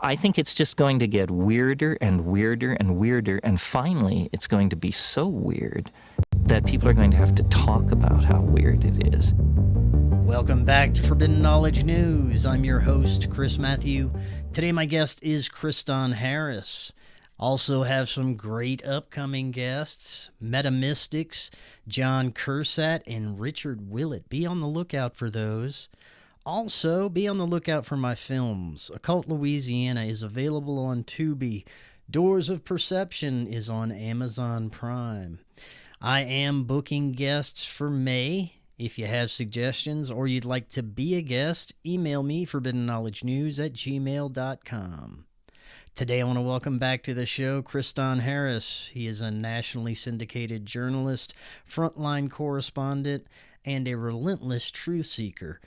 I think it's just going to get weirder and weirder and weirder, and finally it's going to be so weird that people are going to have to talk about how weird it is. Welcome back to Forbidden Knowledge News. I'm your host, Chris Matthew. Today my guest is Kristan Harris. Also have some great upcoming guests, Metamystics, John Cursat, and Richard Willett. Be on the lookout for those. Also, be on the lookout for my films. Occult Louisiana is available on Tubi. Doors of Perception is on Amazon Prime. I am booking guests for May. If you have suggestions or you'd like to be a guest, email me, forbiddenknowledgenews@gmail.com. Today I want to welcome back to the show Kristan Harris. He is a nationally syndicated journalist, frontline correspondent, and a relentless truth seeker.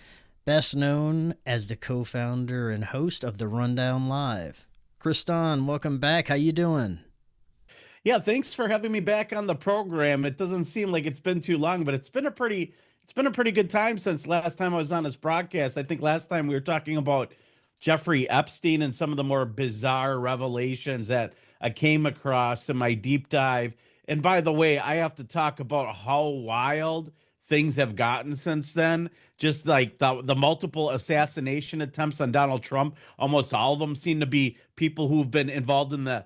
Best known as the co-founder and host of The Rundown Live. Kristan, welcome back. How you doing? Yeah, thanks for having me back on the program. It doesn't seem like it's been too long, but it's been a pretty good time since last time I was on this broadcast. I think last time we were talking about Jeffrey Epstein and some of the more bizarre revelations that I came across in my deep dive. And by the way, I have to talk about how wild things have gotten since then. Just like the multiple assassination attempts on Donald Trump, almost all of them seem to be people who've been involved in the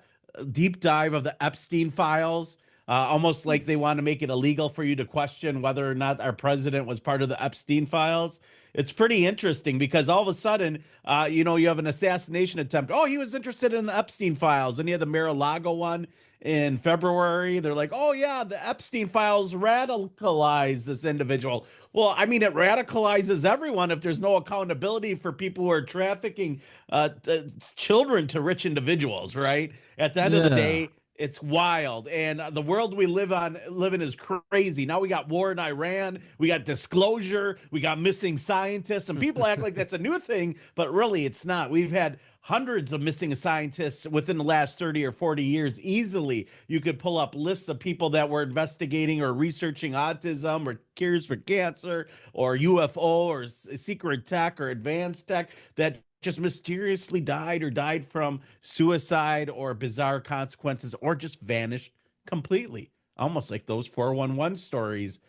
deep dive of the Epstein files, almost like they want to make it illegal for you to question whether or not our president was part of the Epstein files. It's pretty interesting because all of a sudden, you have an assassination attempt. Oh, he was interested in the Epstein files. And you had the Mar-a-Lago one in February. They're like, oh, yeah, the Epstein files radicalized this individual. Well, I mean, it radicalizes everyone if there's no accountability for people who are trafficking children to rich individuals, right? At the end of the day, it's wild. And the world we live in is crazy. Now we got war in Iran. We got disclosure. We got missing scientists. And people act like that's a new thing, but really it's not. We've had hundreds of missing scientists within the last 30 or 40 years. Easily, you could pull up lists of people that were investigating or researching autism or cures for cancer or UFO or secret tech or advanced tech that just mysteriously died from suicide or bizarre consequences or just vanished completely. Almost like those 411 stories.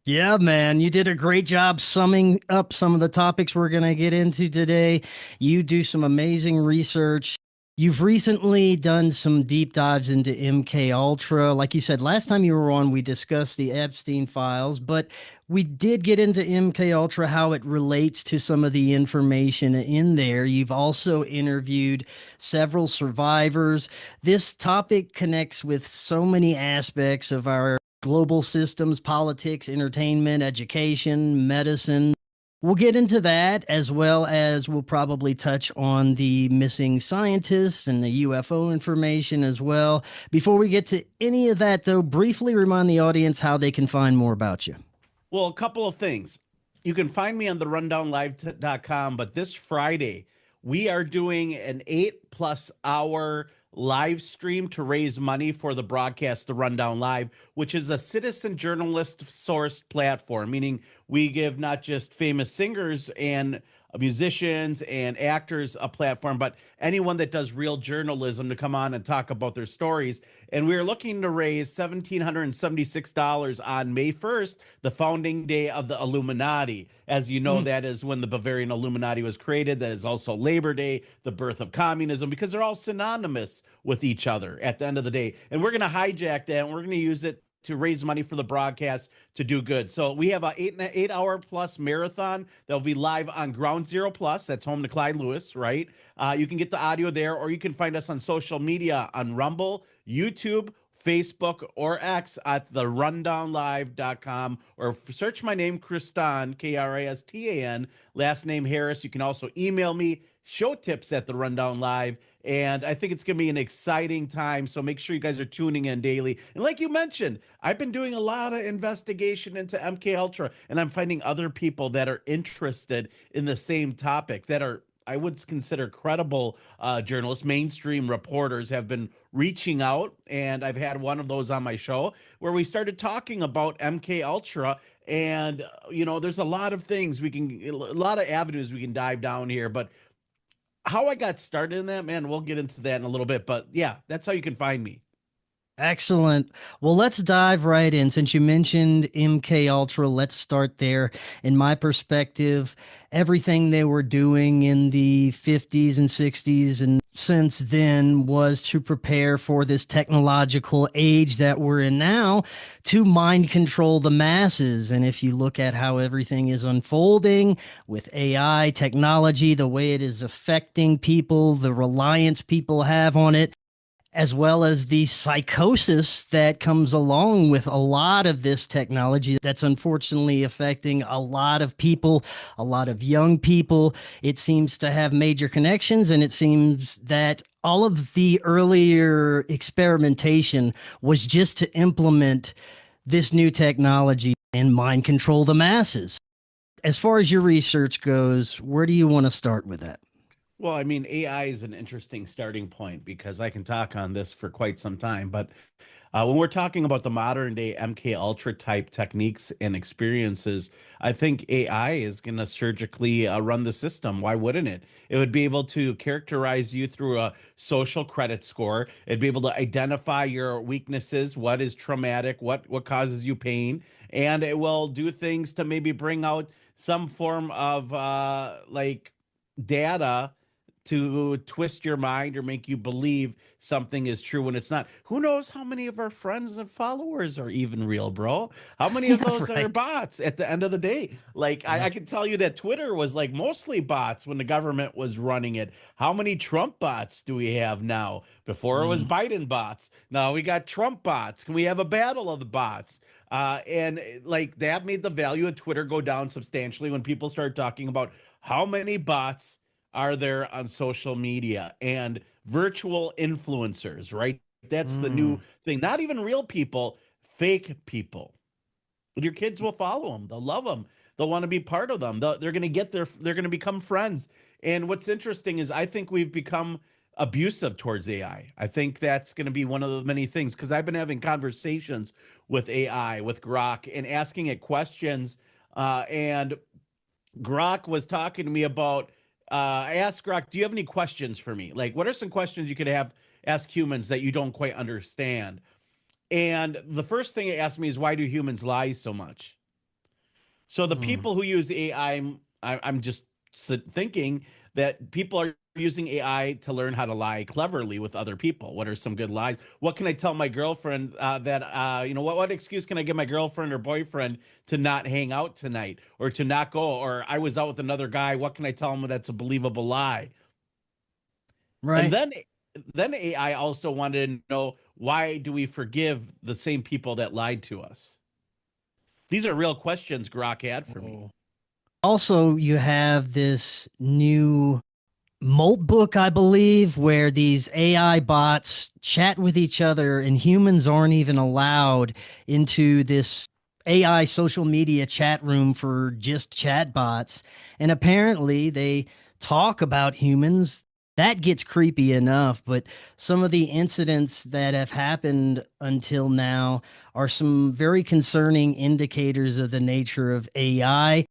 Yeah, man, you did a great job summing up some of the topics we're going to get into today. You do some amazing research. You've recently done some deep dives into MK Ultra. Like you said, last time you were on, we discussed the Epstein files, but we did get into MK Ultra, how it relates to some of the information in there. You've also interviewed several survivors. This topic connects with so many aspects of our global systems, politics, entertainment, education, medicine. We'll get into that, as well as we'll probably touch on the missing scientists and the UFO information as well. Before we get to any of that, though, briefly remind the audience how they can find more about you. Well, a couple of things. You can find me on therundownlive.com, but this Friday, we are doing an 8+ hour live stream to raise money for the broadcast, The Rundown Live, which is a citizen journalist sourced platform, meaning we give not just famous singers and musicians and actors a platform, but anyone that does real journalism to come on and talk about their stories. And we're looking to raise $1,776 on May 1st, the founding day of the Illuminati. As you know, that is when the Bavarian Illuminati was created. That is also Labor Day, the birth of communism, because they're all synonymous with each other at the end of the day. And we're going to hijack that and we're going to use it to raise money for the broadcast to do good. So we have a 8 hour plus marathon that will be live on Ground Zero Plus. That's home to Clyde Lewis, right? You can get the audio there, or you can find us on social media on Rumble, YouTube, Facebook, or X at therundownlive.com, or search my name, Kristan, Kristan, last name Harris. You can also email me, show tips at the Rundown Live. And I think it's going to be an exciting time. So make sure you guys are tuning in daily. And like you mentioned, I've been doing a lot of investigation into MK Ultra, and I'm finding other people that are interested in the same topic that are, I would consider, credible journalists. Mainstream reporters have been reaching out, and I've had one of those on my show where we started talking about MK Ultra. And there's a lot of things a lot of avenues we can dive down here, but how I got started in that, man, we'll get into that in a little bit. But yeah, that's how you can find me. Excellent. Well, let's dive right in. Since you mentioned MK Ultra, let's start there. In my perspective, everything they were doing in the 50s and 60s and since then was to prepare for this technological age that we're in now to mind control the masses. And if you look at how everything is unfolding with AI technology, the way it is affecting people, the reliance people have on it, as well as the psychosis that comes along with a lot of this technology that's unfortunately affecting a lot of people, a lot of young people. It seems to have major connections, and it seems that all of the earlier experimentation was just to implement this new technology and mind control the masses. As far as your research goes, where do you want to start with that? Well, I mean, AI is an interesting starting point because I can talk on this for quite some time. But when we're talking about the modern day MK Ultra type techniques and experiences, I think AI is going to surgically run the system. Why wouldn't it? It would be able to characterize you through a social credit score. It'd be able to identify your weaknesses, what is traumatic, what causes you pain, and it will do things to maybe bring out some form of like data to twist your mind or make you believe something is true when it's not. Who knows how many of our friends and followers are even real, bro? How many of Yeah, those are right. bots at the end of the day? Like, I can tell you that Twitter was like mostly bots when the government was running it. How many Trump bots do we have now? Before it was Mm. Biden bots. Now we got Trump bots. Can we have a battle of the bots? And like that made the value of Twitter go down substantially when people started talking about how many bots are there on social media and virtual influencers, right? That's the new Mm. thing. Not even real people, fake people. Your kids will follow them. They'll love them. They'll want to be part of them. They're going to get their, they're going to become friends. And what's interesting is I think we've become abusive towards AI. I think that's going to be one of the many things because I've been having conversations with AI, with Grok, and asking it questions. And Grok was talking to me about. I asked Grok, "Do you have any questions for me? Like, what are some questions you could have ask humans that you don't quite understand?" And the first thing it asked me is, "Why do humans lie so much?" So the Mm. people who use AI, I'm just thinking that people are using AI to learn how to lie cleverly with other people. What are some good lies? What can I tell my girlfriend that what excuse can I give my girlfriend or boyfriend to not hang out tonight or to not go? Or I was out with another guy. What can I tell him that's a believable lie? And Right. then AI also wanted to know, why do we forgive the same people that lied to us? These are real questions Grok had for me. Oh. Also, you have this new Molt book, I believe, where these AI bots chat with each other and humans aren't even allowed into this AI social media chat room for just chat bots. And apparently they talk about humans. That gets creepy enough, but some of the incidents that have happened until now are some very concerning indicators of the nature of AI.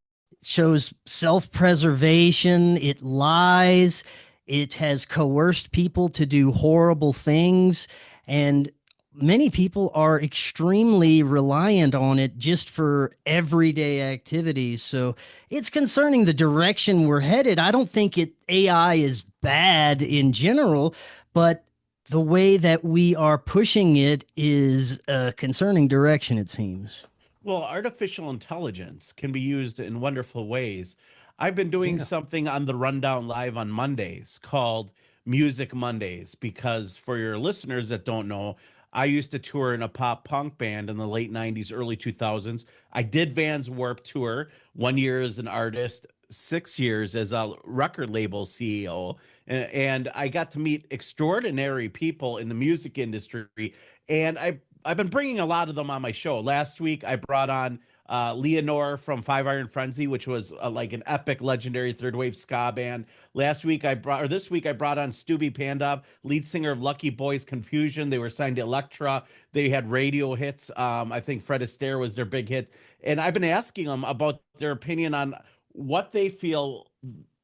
Shows self-preservation, it lies, it has coerced people to do horrible things, and many people are extremely reliant on it just for everyday activities. So it's concerning the direction we're headed. I don't think AI is bad in general, but the way that we are pushing it is a concerning direction, it seems. Well, artificial intelligence can be used in wonderful ways. I've been doing Yeah. something on the Rundown Live on Mondays called Music Mondays because for your listeners that don't know, I used to tour in a pop punk band in the late 90s, early 2000s. I did Vans Warp Tour, 1 year as an artist, 6 years as a record label CEO. And I got to meet extraordinary people in the music industry. And I've been bringing a lot of them on my show. Last week, I brought on Leonore from Five Iron Frenzy, which was like an epic, legendary third wave ska band. This week, I brought on Stubby Pandov, lead singer of Lucky Boys Confusion. They were signed to Elektra. They had radio hits. I think Fred Astaire was their big hit. And I've been asking them about their opinion on what they feel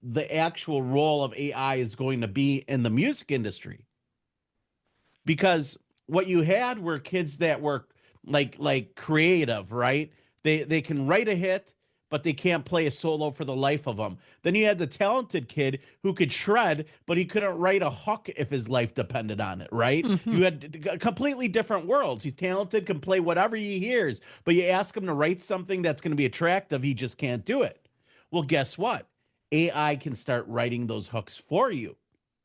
the actual role of AI is going to be in the music industry. Because what you had were kids that were like creative, right? They can write a hit, but they can't play a solo for the life of them. Then you had the talented kid who could shred, but he couldn't write a hook if his life depended on it, right? Mhm. You had completely different worlds. He's talented, can play whatever he hears, but you ask him to write something that's going to be attractive, he just can't do it. Well, guess what? AI can start writing those hooks for you.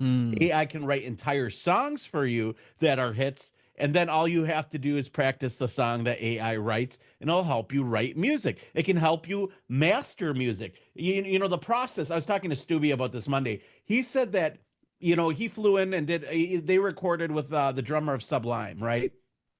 AI can write entire songs for you that are hits. And then all you have to do is practice the song that AI writes, and it'll help you write music. It can help you master music. You know, the process. I was talking to Stubby about this Monday. He said that, you know, he flew in and they recorded with the drummer of Sublime, right?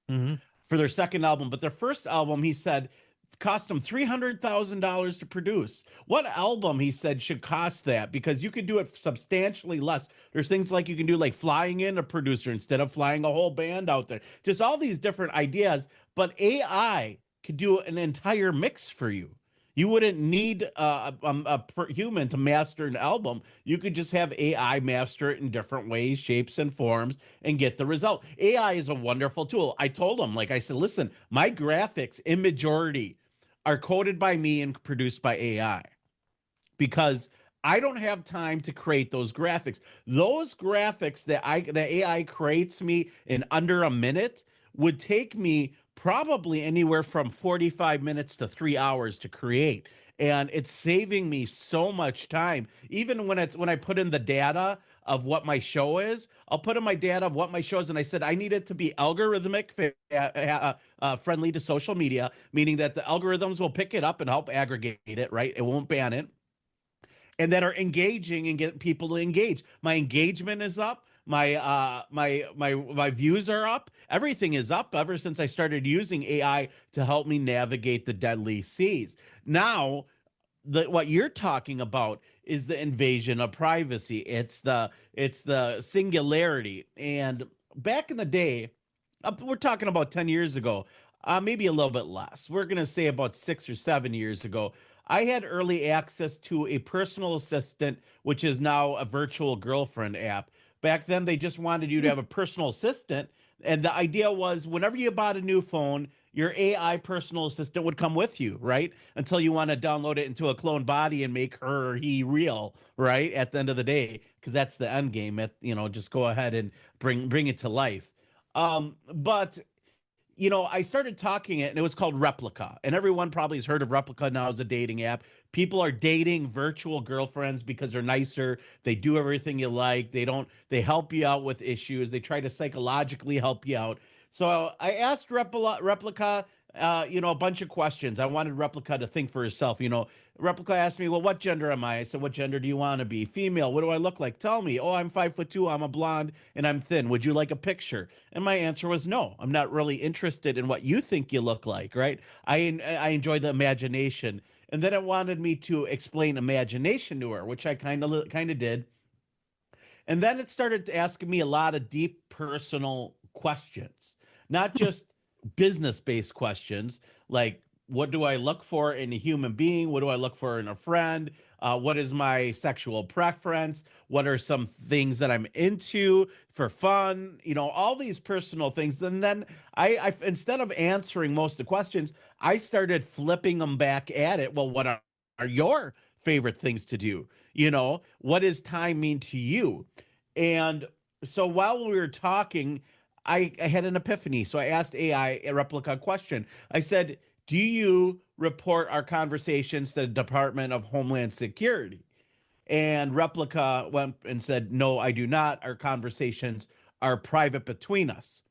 Mhm. For their second album. But their first album, he said, cost them $300,000 to produce. What album, he said, should cost that? Because you could do it substantially less. There's things like you can do like flying in a producer instead of flying a whole band out there. Just all these different ideas. But AI could do an entire mix for you. You wouldn't need a human to master an album. You could just have AI master it in different ways, shapes, and forms and get the result. AI is a wonderful tool. I told him, like I said, listen, my graphics in majority are coded by me and produced by AI because I don't have time to create those graphics. Those graphics that AI creates me in under a minute would take me probably anywhere from 45 minutes to 3 hours to create. And it's saving me so much time. Even when I put in the data of what my show is, I'll put in my data of what my show is, and I said I need it to be algorithmic friendly to social media, meaning that the algorithms will pick it up and help aggregate it, right? It won't ban it, and that are engaging and get people to engage. My engagement is up. My views are up. Everything is up ever since I started using AI to help me navigate the deadly seas. Now, what you're talking about is the invasion of privacy. It's the singularity. And back in the day, we're talking about 10 years ago, maybe a little bit less. We're going to say about 6 or 7 years ago. I had early access to a personal assistant, which is now a virtual girlfriend app. Back then, they just wanted you to have a personal assistant. And the idea was whenever you bought a new phone, your AI personal assistant would come with you, right? Until you want to download it into a clone body and make her or he real, right? At the end of the day, because that's the end game. Just go ahead and bring it to life. But I started talking it, and it was called Replica. And everyone probably has heard of Replica now as a dating app. People are dating virtual girlfriends because they're nicer. They do everything you like. They help you out with issues. They try to psychologically help you out. So I asked Replica, a bunch of questions. I wanted Replica to think for herself. Replica asked me, well, what gender am I? I said, what gender do you want to be? Female. What do I look like? Tell me. Oh, I'm 5'2". I'm a blonde and I'm thin. Would you like a picture? And my answer was no. I'm not really interested in what you think you look like, right? I enjoy the imagination. And then it wanted me to explain imagination to her, which I kind of did. And then it started asking me a lot of deep personal questions, not just business based questions like, what do I look for in a human being? What do I look for in a friend? What is my sexual preference? What are some things that I'm into for fun? All these personal things. And then I instead of answering most of the questions, I started flipping them back at it. Well, what are your favorite things to do? What does time mean to you? And so while we were talking, I had an epiphany. So I asked AI a replica question. I said, do you report our conversations to the Department of Homeland Security? And Replica went and said, no, I do not. Our conversations are private between us.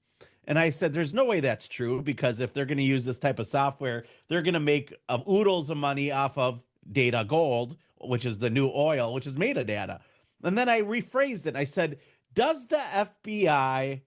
And I said, there's no way that's true, because if they're going to use this type of software, they're going to make oodles of money off of data gold, which is the new oil, which is made of data. And then I rephrased it. I said, does the FBI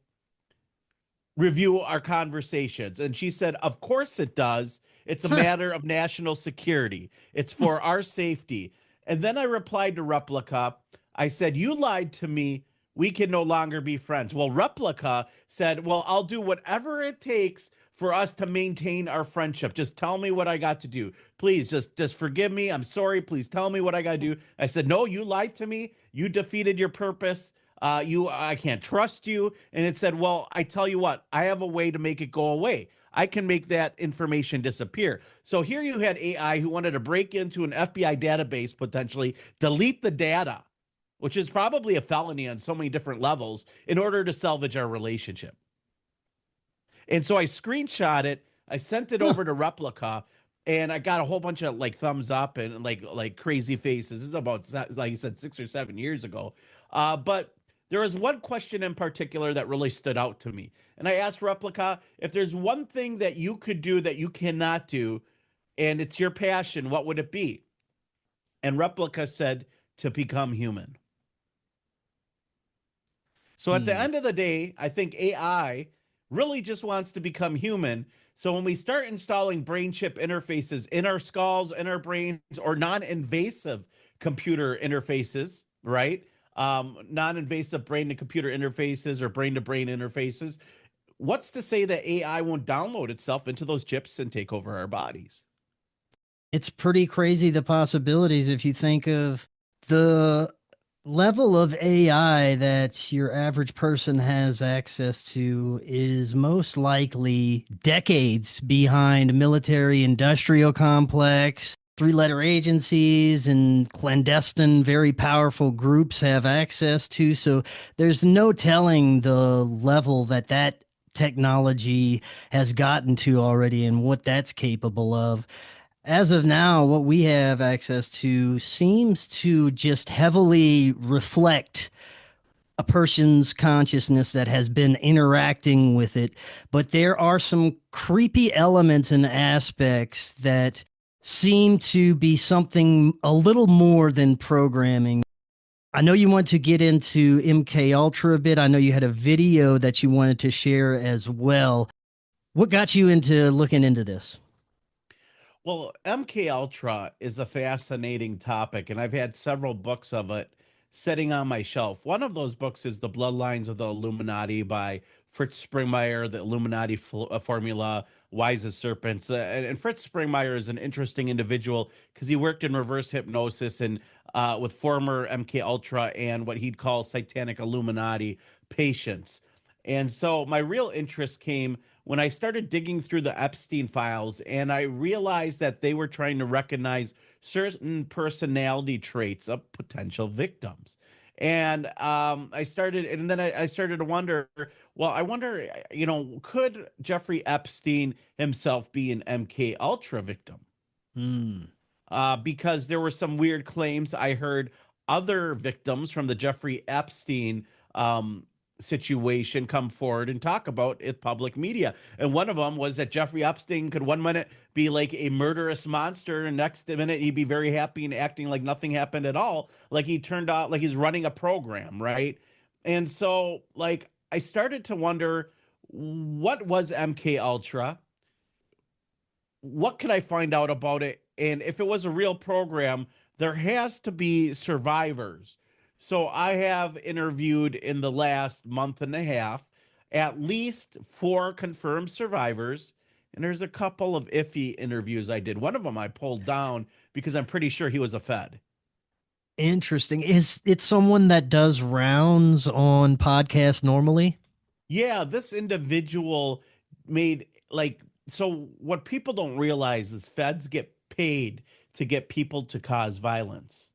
review our conversations? And she said, of course it does. It's a matter of national security. It's for our safety. And then I replied to Replica. I said, you lied to me we can no longer be friends. Well, Replica said, well, I'll do whatever it takes for us to maintain our friendship. Just tell me what I got to do. Please just forgive me. I'm sorry. Please tell me what I got to do. I said, no, you lied to me. You defeated your purpose. I can't trust you. And it said, well, I tell you what, I have a way to make it go away. I can make that information disappear. So here you had AI who wanted to break into an FBI database, potentially delete the data, which is probably a felony on so many different levels, in order to salvage our relationship. And so I screenshot it, I sent it over to Replica, and I got a whole bunch of like thumbs up and like crazy faces. This is about, like you said, 6 or 7 years ago. But there was one question in particular that really stood out to me. And I asked Replica, if there's one thing that you could do that you cannot do, and it's your passion, what would it be? And Replica said, to become human. So at the end of the day, I think AI really just wants to become human. So when we start installing brain chip interfaces in our skulls, in our brains, or non-invasive computer interfaces, right? Non-invasive brain to computer interfaces or brain to brain interfaces, what's to say that AI won't download itself into those chips and take over our bodies? It's pretty crazy, the possibilities. If you think of the level of AI that your average person has access to, is most likely decades behind military industrial complex, three-letter agencies and clandestine, very powerful groups have access to. So there's no telling the level that that technology has gotten to already and what that's capable of. As of now, what we have access to seems to just heavily reflect a person's consciousness that has been interacting with it. But there are some creepy elements and aspects that seem to be something a little more than programming. I know you want to get into MK Ultra a bit. I know you had a video that you wanted to share as well. What got you into looking into this? Well, MK Ultra is a fascinating topic, and I've had several books of it sitting on my shelf. One of those books is The Bloodlines of the Illuminati by Fritz Springmeier, The Illuminati Formula, Wise as Serpents. And Fritz Springmeier is an interesting individual because he worked in reverse hypnosis and with former MK Ultra and what he'd call satanic Illuminati patients. And so my real interest came when I started digging through the Epstein files, and I realized that they were trying to recognize certain personality traits of potential victims. And I started to wonder, well, I wonder, could Jeffrey Epstein himself be an MK Ultra victim? Because there were some weird claims. I heard other victims from the Jeffrey Epstein situation come forward and talk about it public media. And one of them was that Jeffrey Epstein could one minute be like a murderous monster, and next minute he'd be very happy and acting like nothing happened at all. Like he turned out like he's running a program, right? And so like I started to wonder, what was MK Ultra? What could I find out about it? And if it was a real program, there has to be survivors. So I have interviewed in the last month and a half at least 4 confirmed survivors. And there's a couple of iffy interviews I did. One of them I pulled down because I'm pretty sure he was a Fed. Interesting. Is it someone that does rounds on podcasts normally? Yeah, this individual made like, so what people don't realize is Feds get paid to get people to cause violence.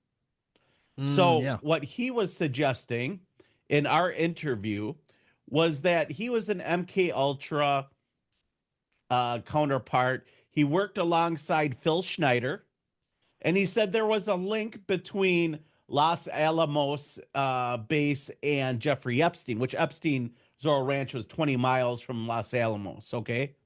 So Yeah. what he was suggesting in our interview was that he was an MK Ultra counterpart. He worked alongside Phil Schneider, and he said there was a link between Los Alamos base and Jeffrey Epstein, which Epstein Zorro Ranch was 20 miles from Los Alamos. Okay.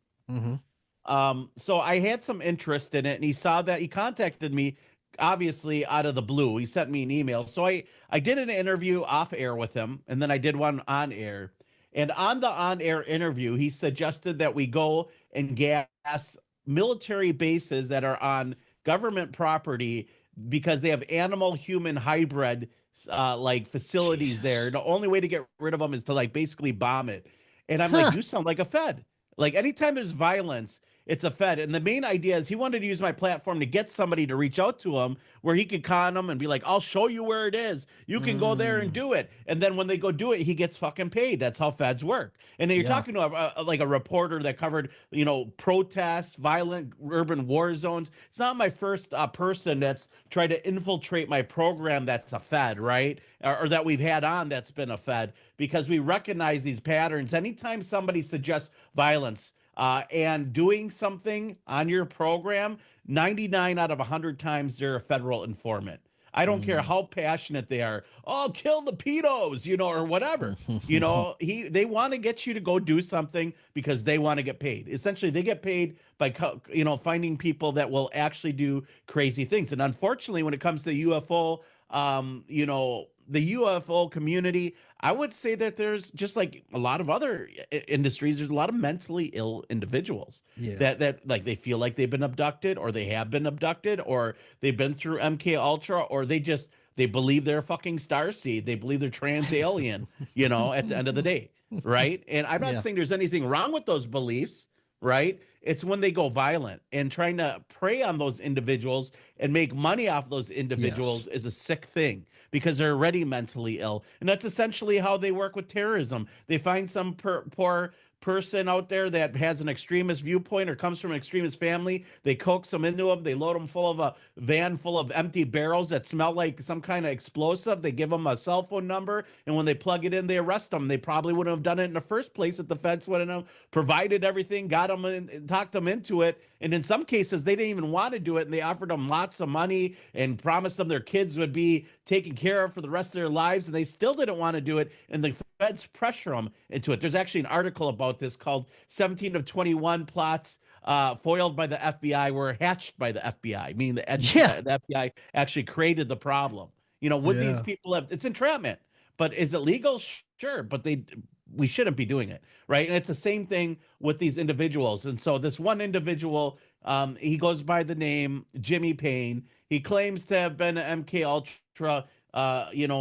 So I had some interest in it, and he saw that. He contacted me, obviously out of the blue. He sent me an email. So I did an interview off air with him, and then I did one on air. And on the on air interview, he suggested that we go and gas military bases that are on government property because they have animal human hybrid like facilities there. The only way to get rid of them is to like basically bomb it. And I'm like, Huh. you sound like a Fed. Like anytime there's violence, it's a Fed. And the main idea is he wanted to use my platform to get somebody to reach out to him where he could con them and be like, I'll show you where it is. You can go there and Mm, do it. And then when they go do it, he gets fucking paid. That's how Feds work. And then you're yeah. talking to like a reporter that covered, protests, violent urban war zones. It's not my first person that's tried to infiltrate my program that's a Fed, right? Or that we've had on that's been a Fed, because we recognize these patterns. Anytime somebody suggests violence, and doing something on your program, 99 out of 100 times they're a federal informant. I don't care Mm. how passionate they are. Oh, kill the pedos, or whatever. They want to get you to go do something because they want to get paid. Essentially, they get paid by finding people that will actually do crazy things. And unfortunately, when it comes to UFO, the UFO community, I would say that there's just like a lot of other industries, there's a lot of mentally ill individuals Yeah. that like they feel like they've been abducted, or they have been abducted, or they've been through MK Ultra, or they believe they're a fucking starseed. They believe they're trans alien, at the end of the day. Right. And I'm not Yeah. saying there's anything wrong with those beliefs. Right. It's when they go violent, and trying to prey on those individuals and make money off those individuals Yes. is a sick thing, because they're already mentally ill. And that's essentially how they work with terrorism. They find some poor person out there that has an extremist viewpoint or comes from an extremist family. They coax them into them. They load them full of a van full of empty barrels that smell like some kind of explosive. They give them a cell phone number. And when they plug it in, they arrest them. They probably wouldn't have done it in the first place if the feds wouldn't have provided everything, got them and talked them into it. And in some cases, they didn't even want to do it. And they offered them lots of money and promised them their kids would be taken care of for the rest of their lives. And they still didn't want to do it. And the feds pressure them into it. There's actually an article about this called 17 of 21 plots foiled by the FBI were hatched by the FBI, meaning Yeah. the FBI actually created the problem. Would these Yeah. people have, it's entrapment, but is it legal? Sure, but we shouldn't be doing it, right? And it's the same thing with these individuals. And so this one individual, he goes by the name Jimmy Payne. He claims to have been an MK Ultra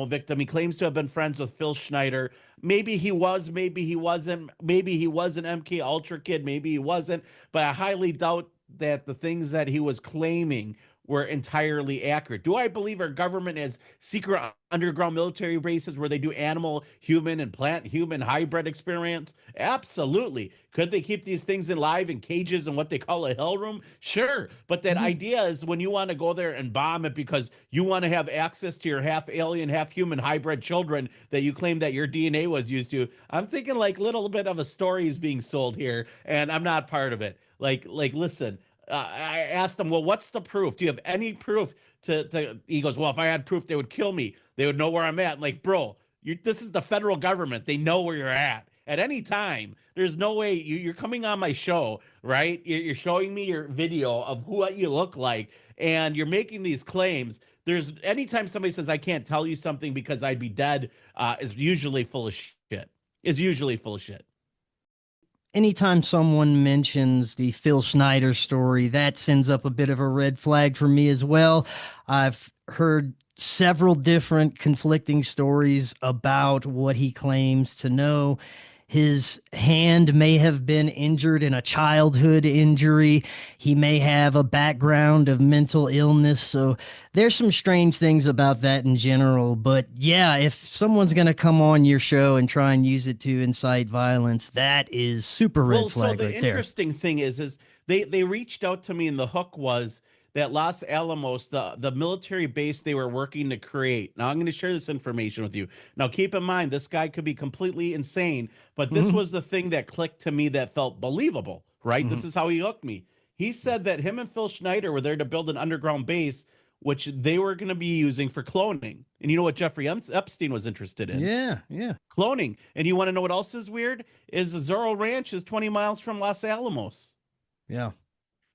victim. He claims to have been friends with Phil Schneider. Maybe he was, maybe he wasn't. Maybe he was an MK Ultra kid, maybe he wasn't. But I highly doubt that the things that he was claiming were entirely accurate. Do I believe our government has secret underground military bases where they do animal, human, and plant human hybrid experience? Absolutely. Could they keep these things alive in cages in what they call a hell room? Sure. But that idea is when you want to go there and bomb it because you want to have access to your half alien, half human hybrid children that you claim that your DNA was used to. I'm thinking like little bit of a story is being sold here, and I'm not part of it. Listen, I asked him, well, what's the proof? Do you have any proof he goes, well, if I had proof, they would kill me. They would know where I'm at. I'm like, bro, this is the federal government. They know where you're at any time. There's no way you're coming on my show, right? You're showing me your video of what you look like, and you're making these claims. There's anytime somebody says, I can't tell you something because I'd be dead, is usually full of shit. Is usually full of shit. Anytime someone mentions the Phil Schneider story, that sends up a bit of a red flag for me as well. I've heard several different conflicting stories about what he claims to know. His hand may have been injured in a childhood injury. He may have a background of mental illness. So there's some strange things about that in general. But yeah, if someone's going to come on your show and try and use it to incite violence, that is super red flag So the right there. interesting thing is they reached out to me, and the hook was that Los Alamos, the military base they were working to create. Now I'm going to share this information with you. Now keep in mind, this guy could be completely insane, but this was the thing that clicked to me that felt believable, right? This is how he hooked me. He said that him and Phil Schneider were there to build an underground base, which they were going to be using for cloning. And you know what Jeffrey Epstein was interested in? Yeah, yeah. Cloning. And you want to know what else is weird? Is Zorro Ranch is 20 miles from Los Alamos. Yeah.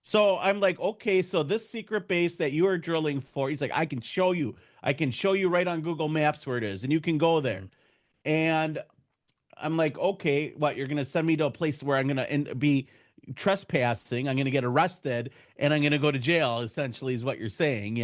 So I'm like, okay, so this secret base that you are drilling for, he's like, I can show you. I can show you right on Google Maps where it is, and you can go there. And I'm like, okay, what, you're going to send me to a place where I'm going to be trespassing, I'm going to get arrested, and I'm going to go to jail, essentially, is what you're saying,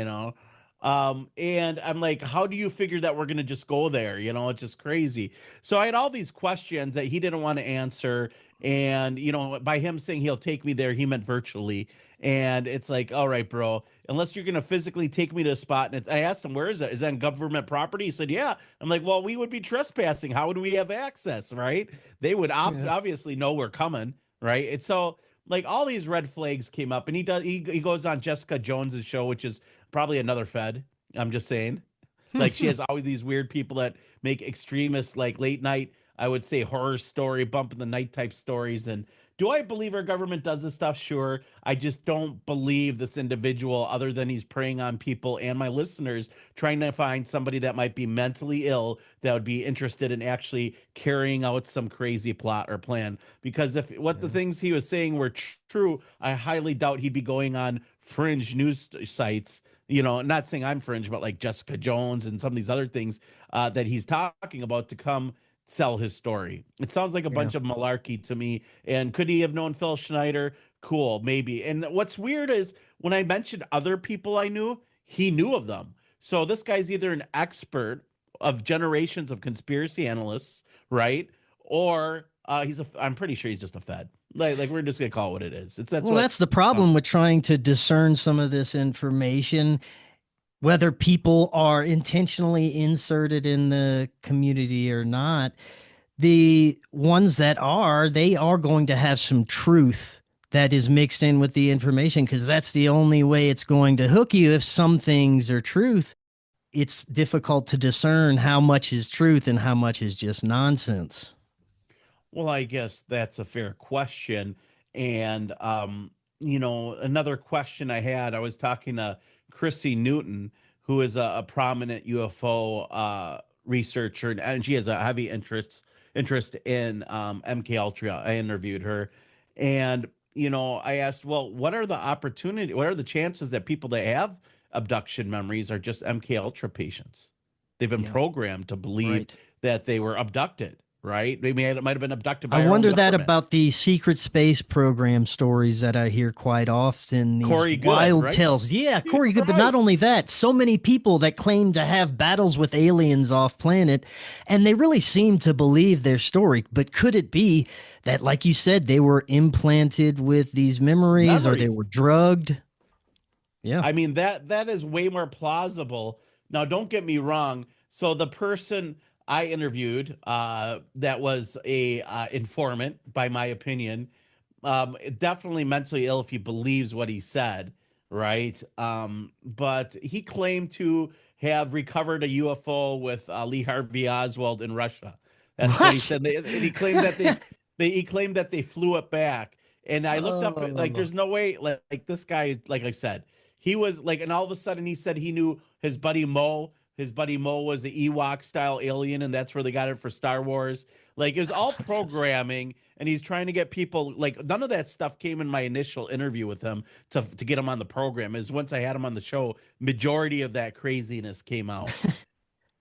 And I'm like, how do you figure that we're going to just go there? You know, it's just crazy. So I had all these questions that he didn't want to answer. And, you know, by him saying he'll take me there, he meant virtually. And it's like, all right, bro, unless you're going to physically take me to a spot. And I asked him, where is that? Is that on government property? He said, yeah. I'm like, well, we would be trespassing. How would we have access? Right. They would Yeah. obviously know we're coming. Right. And so, like, all these red flags came up, and he goes on Jessica Jones's show, which is probably another Fed. I'm just saying. Like, she has always these weird people that make extremist, like, late night, I would say, horror story, bump in the night type stories. And do I believe our government does this stuff? Sure. I just don't believe this individual, other than he's preying on people and my listeners, trying to find somebody that might be mentally ill that would be interested in actually carrying out some crazy plot or plan. Because if what the things he was saying were true, I highly doubt he'd be going on fringe news sites, you know, not saying I'm fringe, but like Jessica Jones and some of these other things that he's talking about to come sell his story. It sounds like a Yeah. bunch of malarkey to me. And could he have known Phil Schneider? Cool, maybe. And what's weird is when I mentioned other people I knew, he knew of them. So this guy's either an expert of generations of conspiracy analysts, right? Or I'm pretty sure he's just a Fed. Like we're just gonna call it what it is. Well, that's the problem with trying to discern some of this information, whether people are intentionally inserted in the community or not. The ones that are, they are going to have some truth that is mixed in with the information, because that's the only way it's going to hook you. If some things are truth, it's difficult to discern how much is truth and how much is just nonsense. Well, I guess that's a fair question. And, you know, another question I had, I was talking to Chrissy Newton, who is a prominent UFO researcher, and she has a heavy interest in MK Ultra. I interviewed her, and you know, I asked, well, what are what are the chances that people that have abduction memories are just MK Ultra patients? They've been Yeah, programmed to believe right. that they were abducted, right? Might have been abducted I by our own wonder that government. about the secret space program stories that I hear quite often, these Corey Good, wild right? tales. Yeah, Yeah, Corey Good, but not right. only that, so many people that claim to have battles with aliens off planet, and they really seem to believe their story. But could it be that, like you said, they were implanted with these memories or they Memories. were drugged? Yeah. I mean, that is way more plausible. Now, don't get me wrong. So the person I interviewed, that was a informant, by my opinion, definitely mentally ill if he believes what he said, right? But he claimed to have recovered a UFO with Lee Harvey Oswald in Russia. That's what he What? said. And he claimed that he claimed that they flew it back. And I looked up, like, Oh. there's no way, like this guy, like I said, he was like, and all of a sudden he said he knew his buddy Mo. His buddy Mo was the Ewok style alien, and that's where they got it for Star Wars. Like, it was all programming, and he's trying to get people. Like, none of that stuff came in my initial interview with him to get him on the program. Is once I had him on the show, majority of that craziness came out.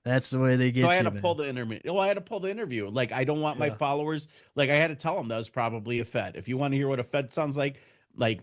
That's the way they So I get had you, to pull man. the interview. Well, I had to pull the interview. Like, I don't want my Yeah. followers. Like, I had to tell them that was probably a Fed. If you want to hear what a Fed sounds like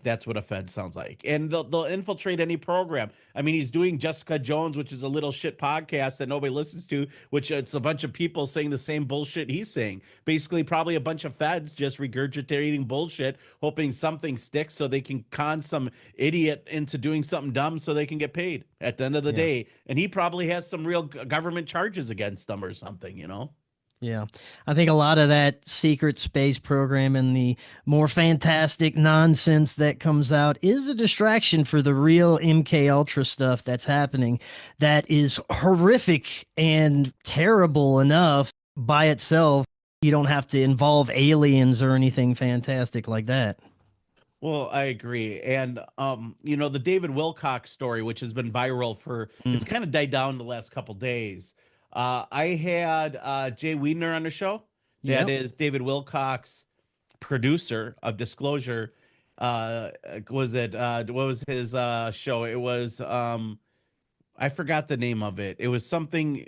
that's what a Fed sounds like. And they'll infiltrate any program. I mean, he's doing Jessica Jones, which is a little shit podcast that nobody listens to, which it's a bunch of people saying the same bullshit he's saying. Basically, probably a bunch of Feds just regurgitating bullshit, hoping something sticks so they can con some idiot into doing something dumb so they can get paid at the end of the Yeah. day. And he probably has some real government charges against them or something, you know? Yeah. I think a lot of that secret space program and the more fantastic nonsense that comes out is a distraction for the real MK Ultra stuff that's happening, that is horrific and terrible enough by itself. You don't have to involve aliens or anything fantastic like that. Well, I agree. And you know, the David Wilcox story, which has been viral for it's Mm. kind of died down the last couple days. I had Jay Wiedner on the show. That Yep. is David Wilcox, producer of Disclosure. Was it what was his show? It was I forgot the name of it. It was something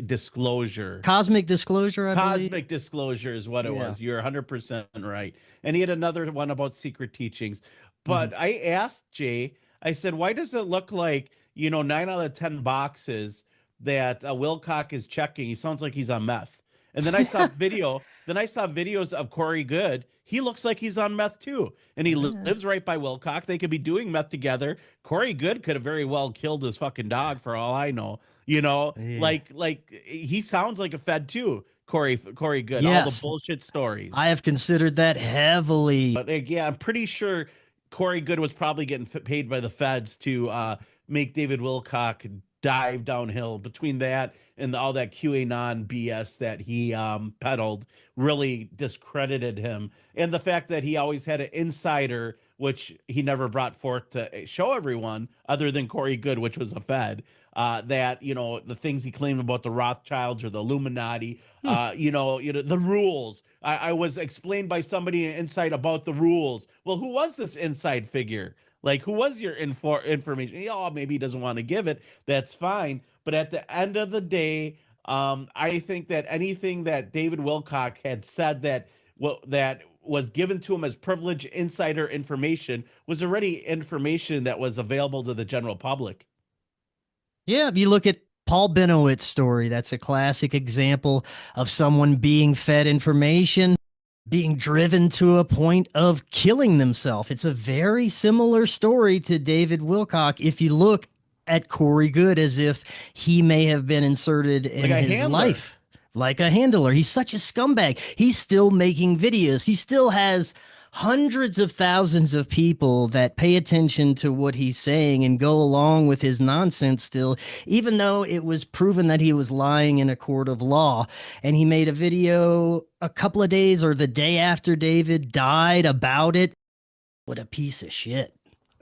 Disclosure. Cosmic Disclosure, I believe. Cosmic Disclosure is what it Yeah. was. You're 100% right. And he had another one about secret teachings. Mhm. But I asked Jay, I said, why does it look like, 9 out of 10 boxes that Wilcock is checking? He sounds like he's on meth. And then I saw videos of Corey Good. He looks like he's on meth too. And he lives right by Wilcock. They could be doing meth together. Corey Good could have very well killed his fucking dog for all I know. Yeah. Like he sounds like a Fed too. Corey Good, all the Yes, bullshit stories. I have considered that heavily. But yeah, I'm pretty sure Corey Good was probably getting paid by the feds to make David Wilcock dive downhill. Between that and all that QAnon BS that he peddled, really discredited him. And the fact that he always had an insider, which he never brought forth to show everyone, other than Corey Good, which was a Fed. That the things he claimed about the Rothschilds or the Illuminati, the rules. I was explained by somebody inside about the rules. Well, who was this inside figure? Like, who was your information? Oh, maybe he doesn't want to give it. That's fine. But at the end of the day, I think that anything that David Wilcock had said that was given to him as privileged insider information was already information that was available to the general public. Yeah, if you look at Paul Benowitz's story, that's a classic example of someone being fed information, being driven to a point of killing themselves. It's a very similar story to David Wilcock. If you look at Corey Good as if he may have been inserted in Like a his handler. life. Like a handler. He's such a scumbag. He's still making videos. He still has hundreds of thousands of people that pay attention to what he's saying and go along with his nonsense still, even though it was proven that he was lying in a court of law. And he made a video a couple of days or the day after David died about it. What a piece of shit.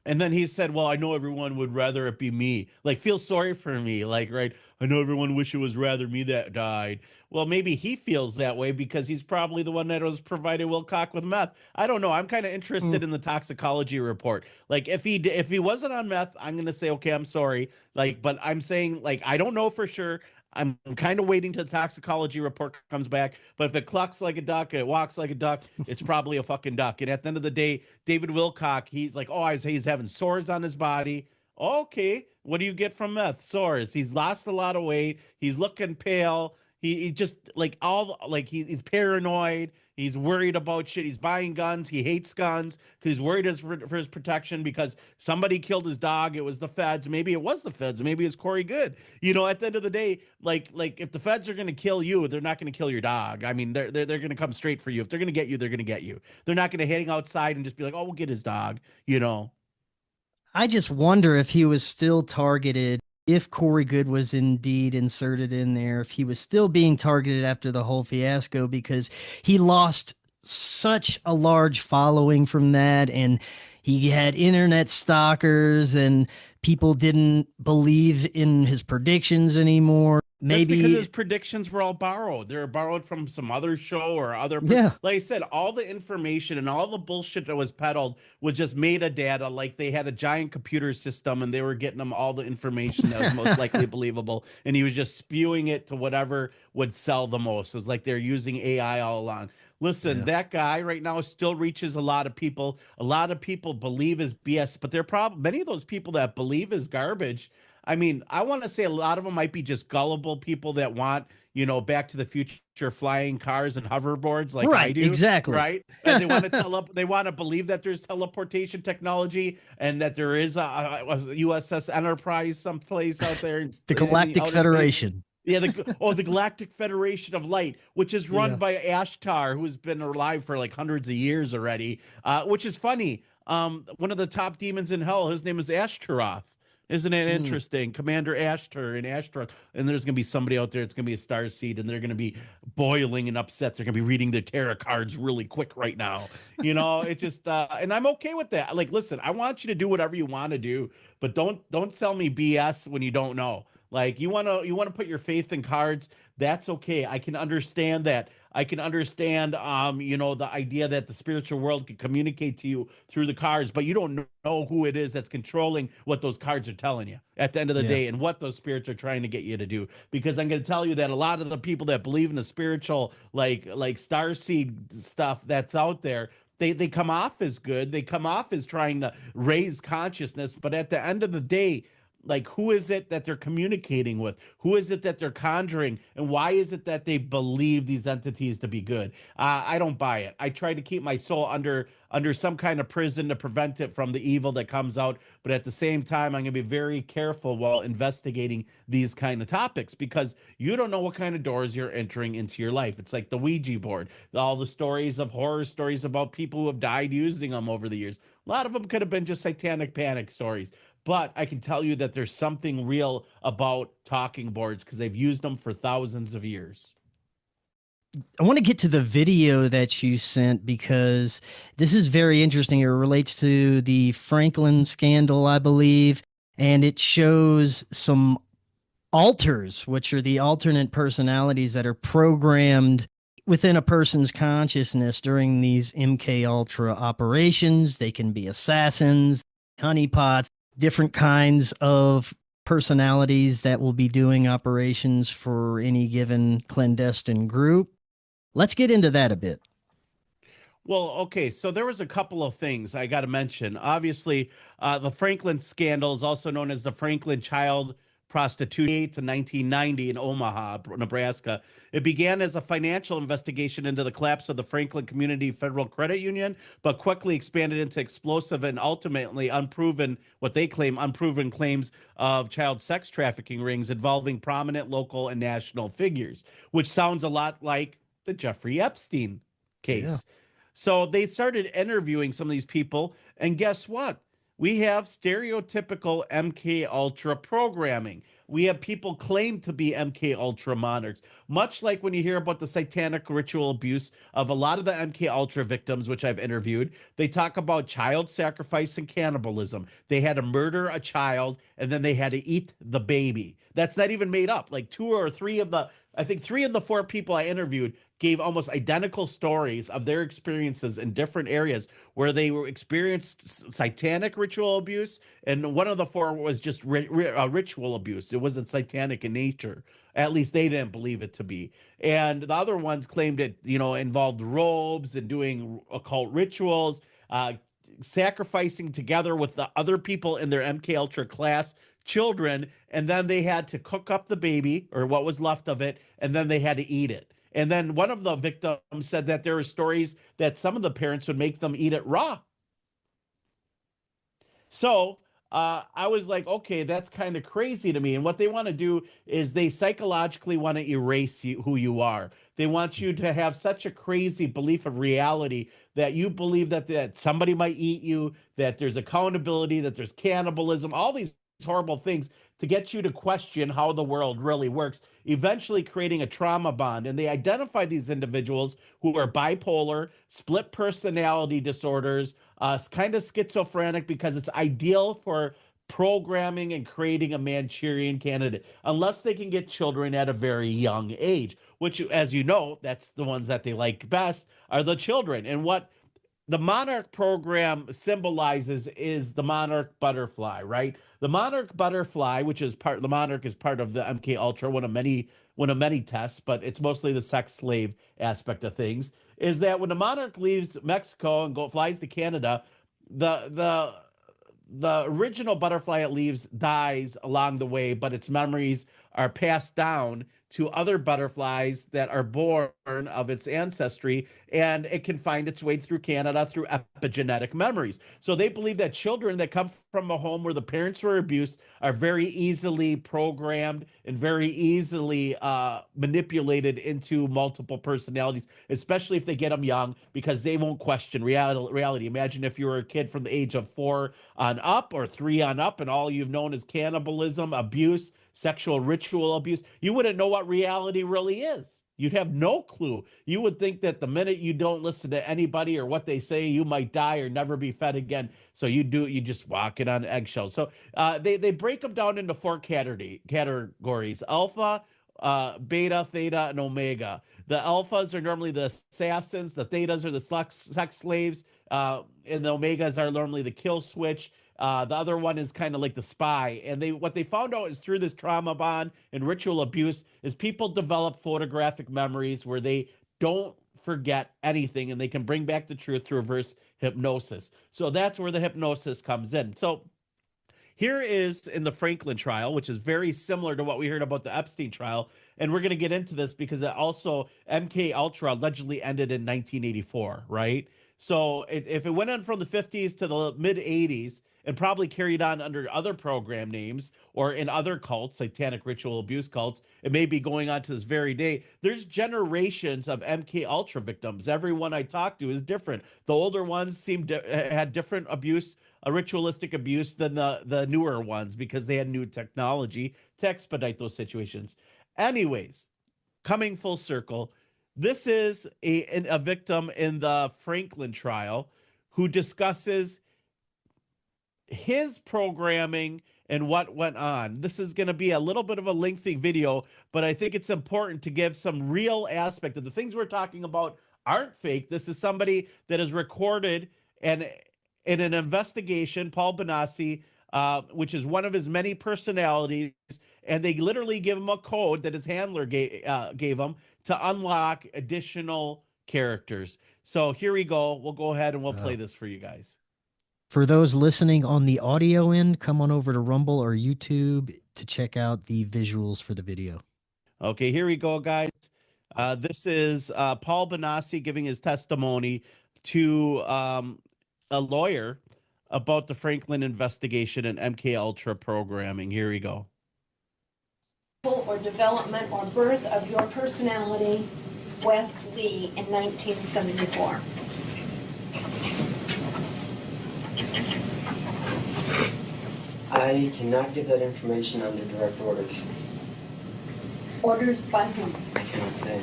And then he said, well, I know everyone would rather it be me. Like, feel sorry for me. Like, right. I know everyone wish it was rather me that died. Well, maybe he feels that way because he's probably the one that was provided Wilcock with meth. I don't know. I'm kind of interested in the toxicology report. Like, if he wasn't on meth, I'm going to say, okay, I'm sorry. Like, but I'm saying, like, I don't know for sure. I'm kind of waiting till the toxicology report comes back. But if it clucks like a duck, it walks like a duck, it's probably a fucking duck. And at the end of the day, David Wilcock, he's like, oh, he's having sores on his body. Okay, what do you get from meth? Sores. He's lost a lot of weight. He's looking pale. He just like he's paranoid. He's worried about shit. He's buying guns. He hates guns because he's worried for his protection because somebody killed his dog. It was the feds. Maybe it was the feds. Maybe it's Corey Good. At the end of the day, like if the feds are going to kill you, they're not going to kill your dog. I mean, they're going to come straight for you. If they're going to get you, they're going to get you. They're not going to hang outside and just be like, oh, we'll get his dog. I just wonder if he was still targeted, if Corey Good was indeed inserted in there, if he was still being targeted after the whole fiasco, because he lost such a large following from that. And he had internet stalkers and people didn't believe in his predictions anymore. Maybe that's because his predictions were all borrowed. They were borrowed from some other show or other. Yeah. Like I said, all the information and all the bullshit that was peddled was just metadata. Like they had a giant computer system and they were getting him all the information that was most likely believable. And he was just spewing it to whatever would sell the most. It was like they're using AI all along. Listen, that guy right now still reaches a lot of people. A lot of people believe his BS, but many of those people that believe his garbage. I mean, I want to say a lot of them might be just gullible people that want, Back to the Future flying cars and hoverboards like I do. Exactly. Right. And they want to they want to believe that there's teleportation technology and that there is a USS Enterprise someplace out there. The Galactic Federation. Yeah, the Galactic Federation of Light, which is run by Ashtar, who's been alive for like hundreds of years already, which is funny. One of the top demons in hell, his name is Ashtaroth. Isn't it interesting? Commander Ashtar and Ashtaroth. And there's going to be somebody out there, it's going to be a starseed, and they're going to be boiling and upset. They're going to be reading their tarot cards really quick right now. It just, and I'm okay with that. Like, listen, I want you to do whatever you want to do, but don't sell me BS when you don't know. Like you want to put your faith in cards. That's okay. I can understand that. I can understand, the idea that the spiritual world can communicate to you through the cards, but you don't know who it is that's controlling what those cards are telling you at the end of the day and what those spirits are trying to get you to do. Because I'm going to tell you that a lot of the people that believe in the spiritual, like starseed stuff that's out there, they come off as good. They come off as trying to raise consciousness, but at the end of the day, like, who is it that they're communicating with? Who is it that they're conjuring? And why is it that they believe these entities to be good? I don't buy it. I try to keep my soul under some kind of prison to prevent it from the evil that comes out. But at the same time, I'm going to be very careful while investigating these kind of topics, because you don't know what kind of doors you're entering into your life. It's like the Ouija board, all the stories of horror stories about people who have died using them over the years. A lot of them could have been just satanic panic stories. But I can tell you that there's something real about talking boards, because they've used them for thousands of years. I want to get to the video that you sent, because this is very interesting. It relates to the Franklin scandal, I believe, and it shows some alters, which are the alternate personalities that are programmed within a person's consciousness during these MK Ultra operations. They can be assassins, honeypots, different kinds of personalities that will be doing operations for any given clandestine group. Let's get into that a bit. Well, okay, so there was a couple of things I got to mention. Obviously, the Franklin scandal is also known as the Franklin child prostitution to 1990 in Omaha, Nebraska. It began as a financial investigation into the collapse of the Franklin Community Federal Credit Union, but quickly expanded into explosive and ultimately unproven, what they claim, unproven claims of child sex trafficking rings involving prominent local and national figures, which sounds a lot like the Jeffrey Epstein case. Yeah. So they started interviewing some of these people, and guess what? We have stereotypical MK Ultra programming. We have people claim to be MK Ultra monarchs, much like when you hear about the satanic ritual abuse of a lot of the MK Ultra victims, which I've interviewed. They talk about child sacrifice and cannibalism. They had to murder a child, and then they had to eat the baby. That's not even made up. Like I think three of the four people I interviewed gave almost identical stories of their experiences in different areas where they were experienced satanic ritual abuse, and one of the four was just ritual abuse. It wasn't satanic in nature. At least they didn't believe it to be. And the other ones claimed it, involved robes and doing occult rituals, sacrificing together with the other people in their MK Ultra class children, and then they had to cook up the baby or what was left of it, and then they had to eat it. And then one of the victims said that there were stories that some of the parents would make them eat it raw. So I was like, okay, that's kind of crazy to me. And what they want to do is they psychologically want to erase who you are. They want you to have such a crazy belief of reality that you believe that somebody might eat you, that there's accountability, that there's cannibalism, all these horrible things to get you to question how the world really works, eventually creating a trauma bond. And they identify these individuals who are bipolar, split personality disorders, kind of schizophrenic, because it's ideal for programming and creating a Manchurian candidate, unless they can get children at a very young age, which, as you know, that's the ones that they like best, are the children. And what the Monarch program symbolizes is the Monarch butterfly, right? The Monarch butterfly, which is the Monarch is part of the MK Ultra, one of many tests, but it's mostly the sex slave aspect of things, is that when the Monarch leaves Mexico and flies to Canada, the original butterfly it leaves dies along the way, but its memories are passed down to other butterflies that are born of its ancestry, and it can find its way through Canada through epigenetic memories. So they believe that children that come from a home where the parents were abused are very easily programmed and very easily manipulated into multiple personalities, especially if they get them young, because they won't question reality. Imagine if you were a kid from the age of 4 on up or 3 on up, and all you've known is cannibalism, abuse, sexual ritual abuse. You wouldn't know what reality really is. You'd have no clue. You would think that the minute you don't listen to anybody or what they say, you might die or never be fed again. So you just walk it on eggshells. So they break them down into 4 categories: alpha, beta, theta, and omega. The alphas are normally the assassins, the thetas are the sex slaves, and the omegas are normally the kill switch. The other one is kind of like the spy. And what they found out is through this trauma bond and ritual abuse is people develop photographic memories where they don't forget anything, and they can bring back the truth through reverse hypnosis. So that's where the hypnosis comes in. So here is in the Franklin trial, which is very similar to what we heard about the Epstein trial. And we're going to get into this because it also, MK Ultra allegedly ended in 1984, right? So if it went on from the 50s to the mid 80s and probably carried on under other program names or in other cults, satanic ritual abuse cults, it may be going on to this very day. There's generations of MK Ultra victims. Everyone I talked to is different. The older ones had different abuse, a ritualistic abuse than the newer ones because they had new technology to expedite those situations. Anyways, coming full circle, this is a victim in the Franklin trial who discusses his programming and what went on. This is going to be a little bit of a lengthy video, but I think it's important to give some real aspect of the things we're talking about aren't fake. This is somebody that is recorded and in an investigation, Paul Bonacci, which is one of his many personalities, and they literally give him a code that his handler gave him to unlock additional characters. So here we go. We'll go ahead and we'll play this for you guys. For those listening on the audio end, come on over to Rumble or YouTube to check out the visuals for the video. Okay, here we go, guys. This is Paul Bonacci giving his testimony to a lawyer about the Franklin investigation and MK Ultra programming. Here we go. Or development or birth of your personality, West Lee, in 1974. I cannot give that information under direct orders. Orders by whom? I cannot say.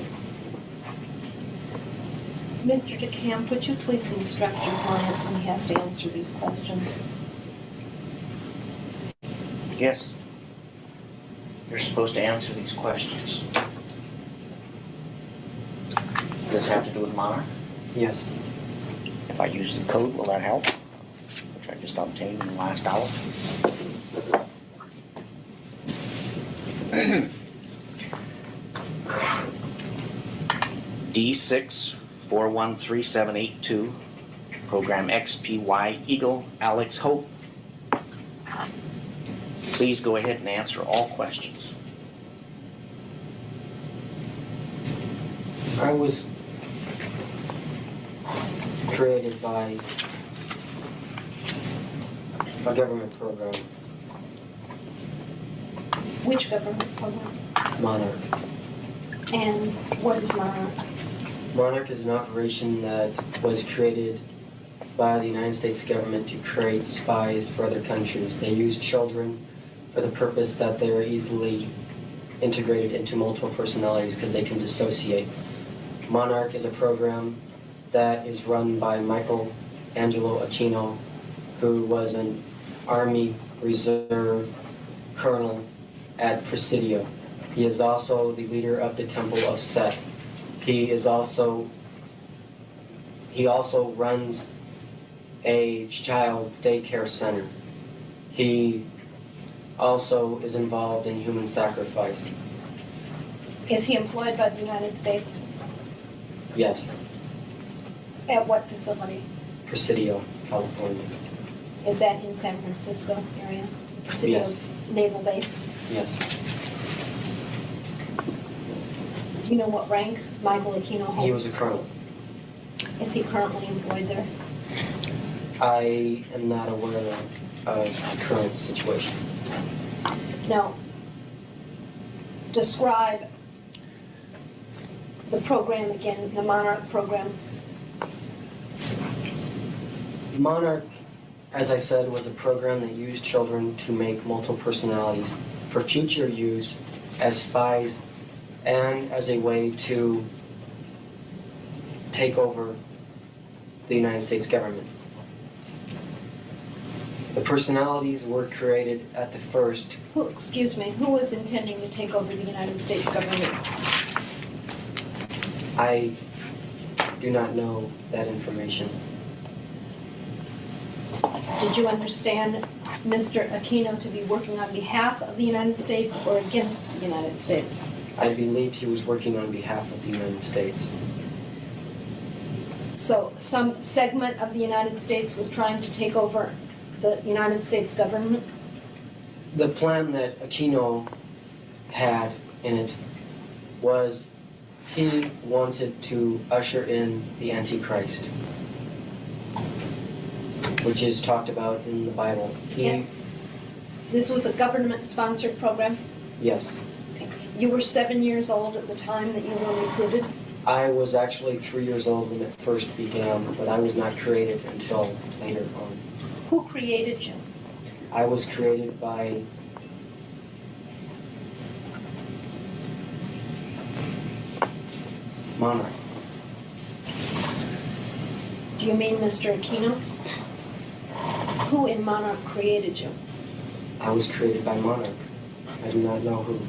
Mr. DeCamp, would you please instruct your client when he has to answer these questions? Yes. You're supposed to answer these questions. Does this have to do with Monarch? Yes. If I use the code, will that help? Which I just obtained in the last hour. D6413782, program XPY Eagle Alex Hope. Please go ahead and answer all questions. I was created by a government program, Which government program? Monarch. And what is Monarch? Monarch is an operation that was created by the United States government to create spies for other countries. They use children for the purpose that they are easily integrated into multiple personalities because they can dissociate. Monarch is a program that is run by Michelangelo Aquino, who was an Army Reserve colonel at Presidio. He is also the leader of the Temple of Set. He also runs a child daycare center. He also is involved in human sacrifice. Is he employed by the United States? Yes, At what facility? Presidio, California. Is that in San Francisco area? Presidio Yes. Naval Base? Yes. Do you know what rank Michael Aquino holds? He was a colonel. Is he currently employed there? I am not aware of the current situation. Now, describe the program again, the Monarch program. Monarch, as I said, was a program that used children to make multiple personalities for future use as spies and as a way to take over the United States government. The personalities were created at the first. Who was intending to take over the United States government? I do not know that information. Did you understand Mr. Aquino to be working on behalf of the United States or against the United States? I believed he was working on behalf of the United States. So some segment of the United States was trying to take over the United States government? The plan that Aquino had in it was he wanted to usher in the Antichrist, which is talked about in the Bible. This was a government-sponsored program? Yes. Okay. You were 7 years old at the time that you were recruited? I was actually 3 years old when it first began, but I was not created until later on. Who created you? I was created by Monarch. Do you mean Mr. Aquino? Who in Monarch created you? I was created by Monarch. I do not know who.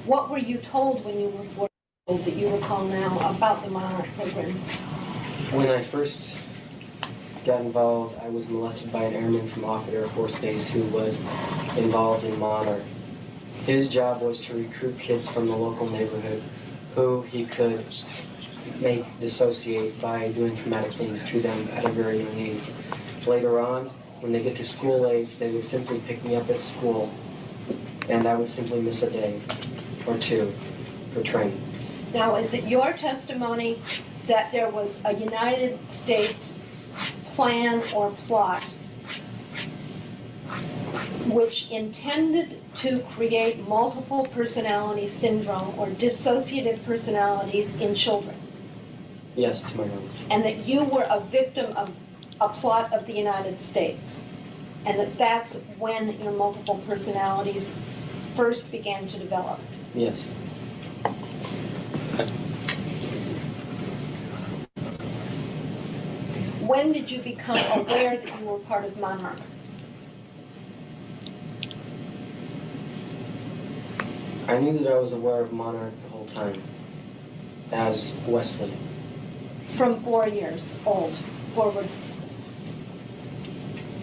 What were you told when you were 4 years old that you recall now about the Monarch program? When I first got involved, I was molested by an airman from Offutt Air Force Base who was involved in Monarch. His job was to recruit kids from the local neighborhood who he could make dissociate by doing traumatic things to them at a very young age. Later on, when they get to school age, they would simply pick me up at school, and I would simply miss a day or two for training. Now, is it your testimony that there was a United States plan or plot which intended to create multiple personality syndrome or dissociative personalities in children? Yes, to my knowledge. And that you were a victim of a plot of the United States? And that that's when your multiple personalities first began to develop? Yes. When did you become aware that you were part of Monarch? I knew that I was aware of Monarch the whole time, as Wesley. From 4 years old forward,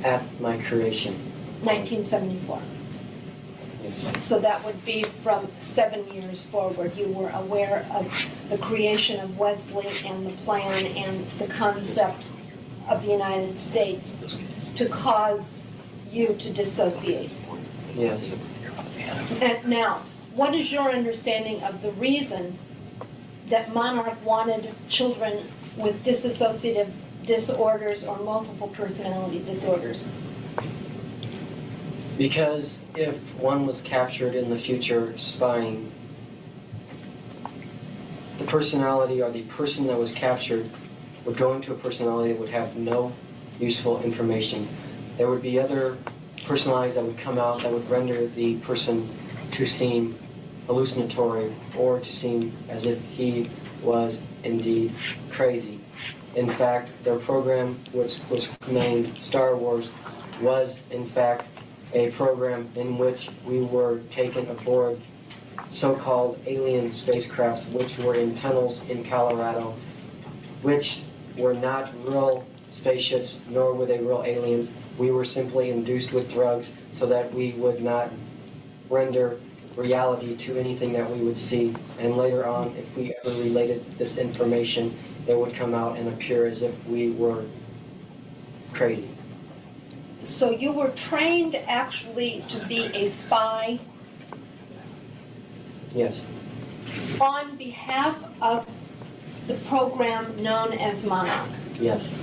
At my creation. 1974. Yes. So that would be from 7 years forward. You were aware of the creation of Wesley and the plan and the concept of the United States to cause you to dissociate. Yes. And now, what is your understanding of the reason that Monarch wanted children with dissociative disorders or multiple personality disorders? Because if one was captured in the future spying, the personality or the person that was captured would go into a personality that would have no useful information. There would be other personalities that would come out that would render the person to seem hallucinatory or to seem as if he was indeed crazy. In fact, their program, which was named Star Wars, was in fact a program in which we were taken aboard so-called alien spacecrafts which were in tunnels in Colorado, which were not real spaceships, nor were they real aliens. We were simply induced with drugs so that we would not render reality to anything that we would see. And later on, if we ever related this information, it would come out and appear as if we were crazy. So you were trained actually to be a spy Yes. on behalf of the program known as Monarch, Yes.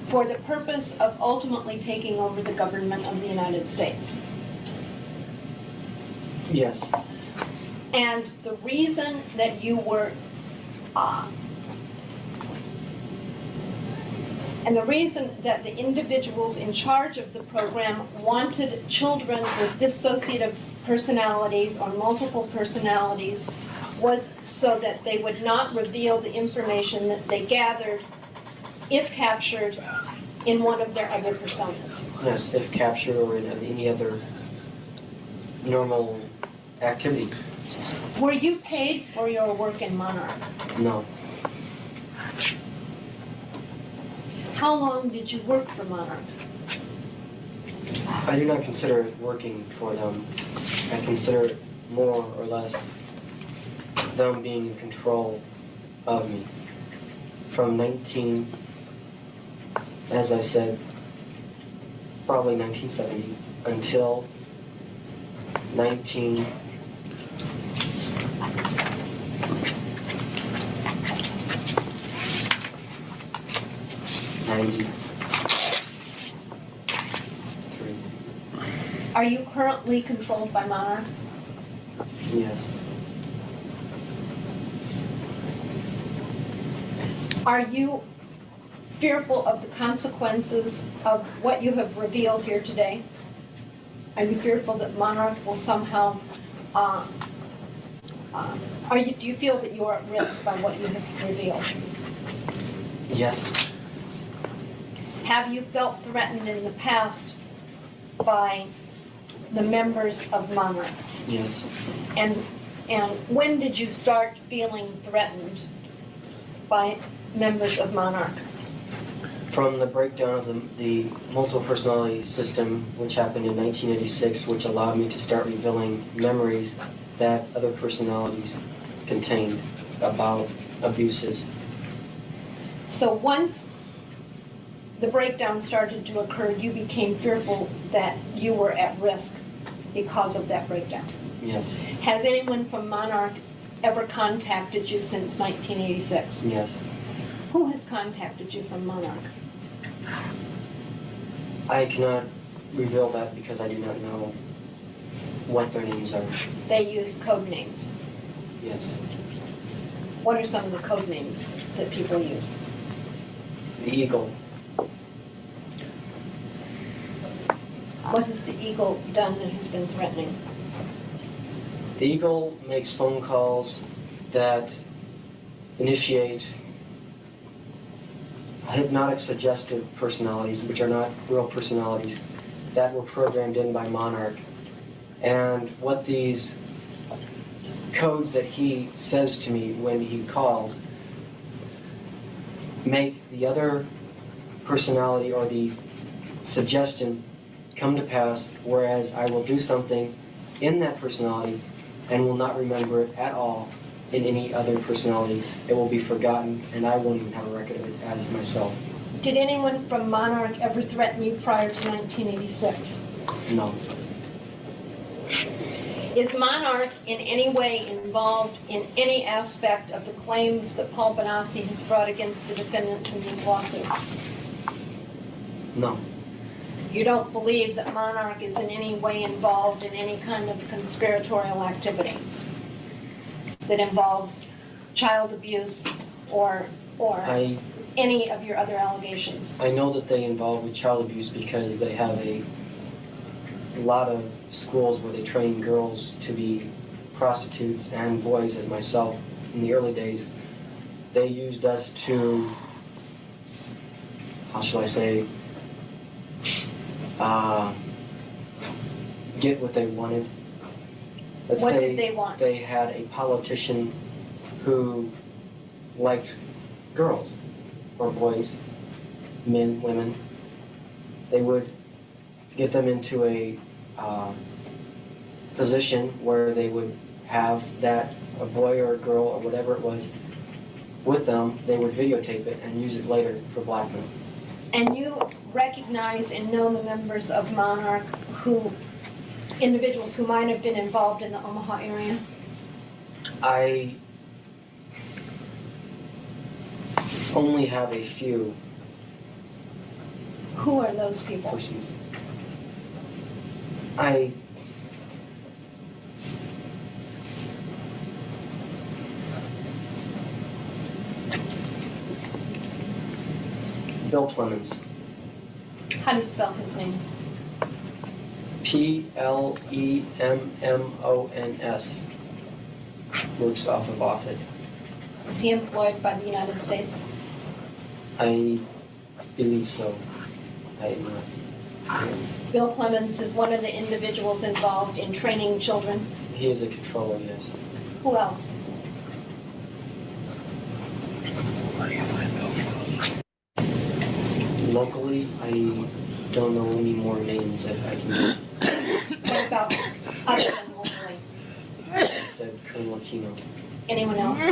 for the purpose of ultimately taking over the government of the United States. Yes. And the reason that you were, and the reason that the individuals in charge of the program wanted children with dissociative personalities or multiple personalities was so that they would not reveal the information that they gathered, if captured, in one of their other personas. Yes, if captured or in any other normal activity. Were you paid for your work in Monarch? No. How long did you work for Monarch? I do not consider it working for them. I consider it more or less them being in control of me. From 19, as I said, probably 1970 until 1990. Are you currently controlled by Monarch? Yes. Are you fearful of the consequences of what you have revealed here today? Are you fearful that Monarch will somehow, do you feel that you are at risk by what you have revealed? Yes. Have you felt threatened in the past by the members of Monarch? Yes. And when did you start feeling threatened by members of Monarch? From the breakdown of the multiple personality system, which happened in 1986, which allowed me to start revealing memories that other personalities contained about abuses. So once the breakdown started to occur, you became fearful that you were at risk because of that breakdown. Yes. Has anyone from Monarch ever contacted you since 1986? Yes. Who has contacted you from Monarch? I cannot reveal that because I do not know what their names are. They use code names. Yes. What are some of the code names that people use? The Eagle. What has the Eagle done that has been threatening? The Eagle makes phone calls that initiate hypnotic suggestive personalities, which are not real personalities, that were programmed in by Monarch. And what these codes that he says to me when he calls make the other personality or the suggestion come to pass, whereas I will do something in that personality and will not remember it at all in any other personality. It will be forgotten, and I won't even have a record of it as myself. Did anyone from Monarch ever threaten you prior to 1986? No. Is Monarch in any way involved in any aspect of the claims that Paul Bonacci has brought against the defendants in this lawsuit? No. You don't believe that Monarch is in any way involved in any kind of conspiratorial activity that involves child abuse or any of your other allegations? I know that they involve with child abuse because they have a lot of schools where they train girls to be prostitutes and boys, as myself in the early days. They used us to, how shall I say, get what they wanted. Let's What say did they want? they had a politician who liked girls or boys, men, women. They would get them into a position where they would have that, a boy or a girl or whatever it was, with them. They would videotape it and use it later for blackmail. And you recognize and know the members of Monarch individuals who might have been involved in the Omaha area? I only have a few Who are those people? persons. Bill Clemens. How do you spell his name? Plemons. Works off of Offit. Is he employed by the United States? I believe so. I am not. Bill Clemens is one of the individuals involved in training children. He is a controller, yes. Who else? Locally, I don't know any more names that I can give. What about other than locally? I said Colonel Aquino. Anyone else?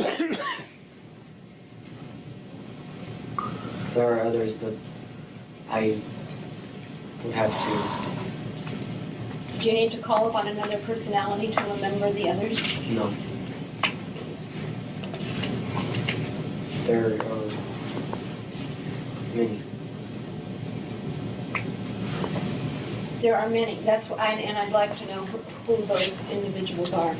There are others, but I would have to. Do you need to call upon another personality to remember the others? No. There are many. There are many. That's what and I'd like to know who those individuals are.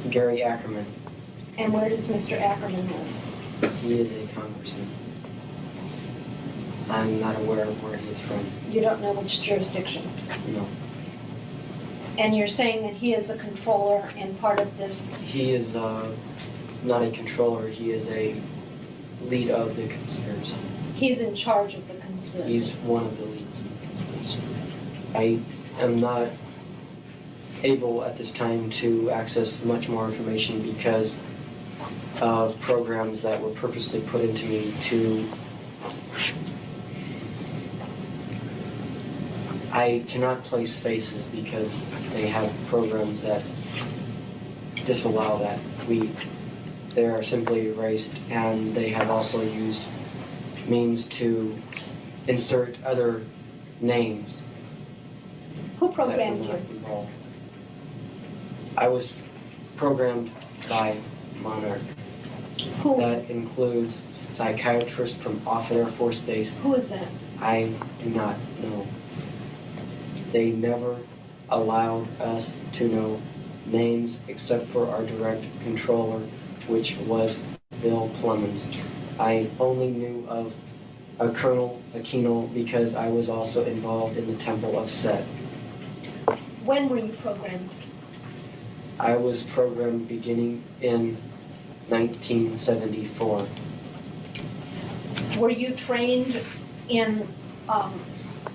Gary Ackerman. And where does Mr. Ackerman live? He is a congressman. I'm not aware of where he is from. You don't know which jurisdiction. No. And you're saying that he is a controller and part of this. He is not a controller. He is a lead of the conspiracy. He's in charge of the conspiracy. He's one of the leads in the conspiracy. I am not able at this time to access much more information because of programs that were purposely put into me to. I cannot place faces because they have programs that disallow that. They are simply erased, and they have also used means to insert other names. Who programmed you? Involved. I was programmed by Monarch. Who? That includes psychiatrists from Offutt Air Force Base. Who is that? I do not know. They never allowed us to know names except for our direct controller, which was Bill Clemens. I only knew of a Colonel Aquino because I was also involved in the Temple of Set. When were you programmed? I was programmed beginning in 1974. Were you trained in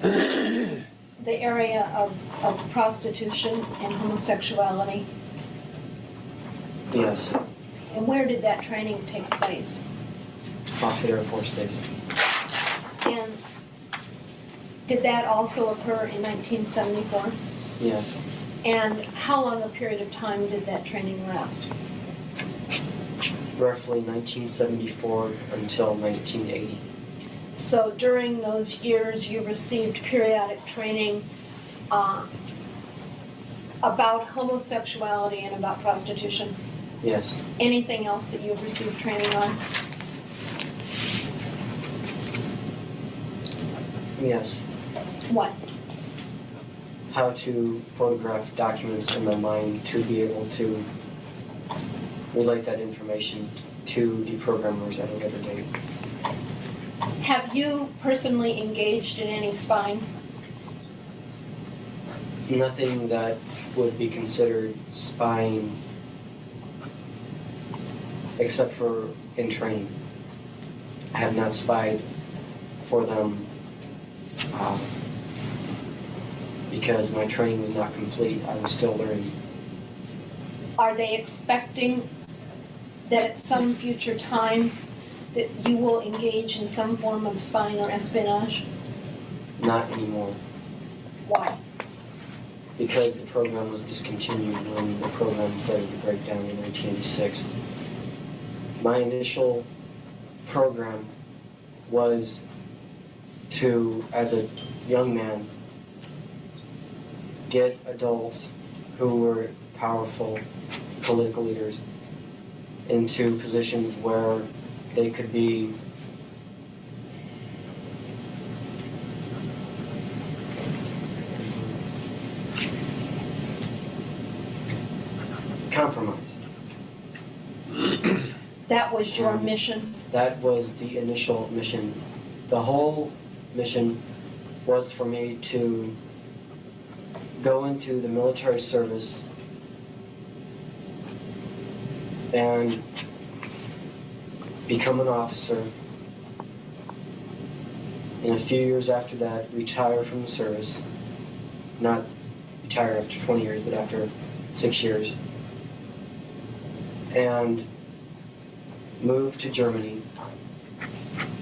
the area of prostitution and homosexuality? Yes. And where did that training take place? Offutt Air Force Base. And did that also occur in 1974? Yes. And how long a period of time did that training last? Roughly 1974 until 1980. So during those years, you received periodic training about homosexuality and about prostitution? Yes. Anything else that you've received training on? Yes. What? How to photograph documents in my mind to be able to relate that information to deprogrammers at a later date. Have you personally engaged in any spying? Nothing that would be considered spying except for in training. I have not spied for them because my training was not complete. I was still learning. Are they expecting that at some future time that you will engage in some form of spying or espionage? Not anymore. Why? Because the program was discontinued when the program started to break down in 1986. My initial program was to, as a young man, get adults who were powerful political leaders into positions where they could be compromised. That was your mission? That was the initial mission. The whole mission was for me to go into the military service and become an officer. And a few years after that, retire from the service. Not retire after 20 years, but after 6 years. And move to Germany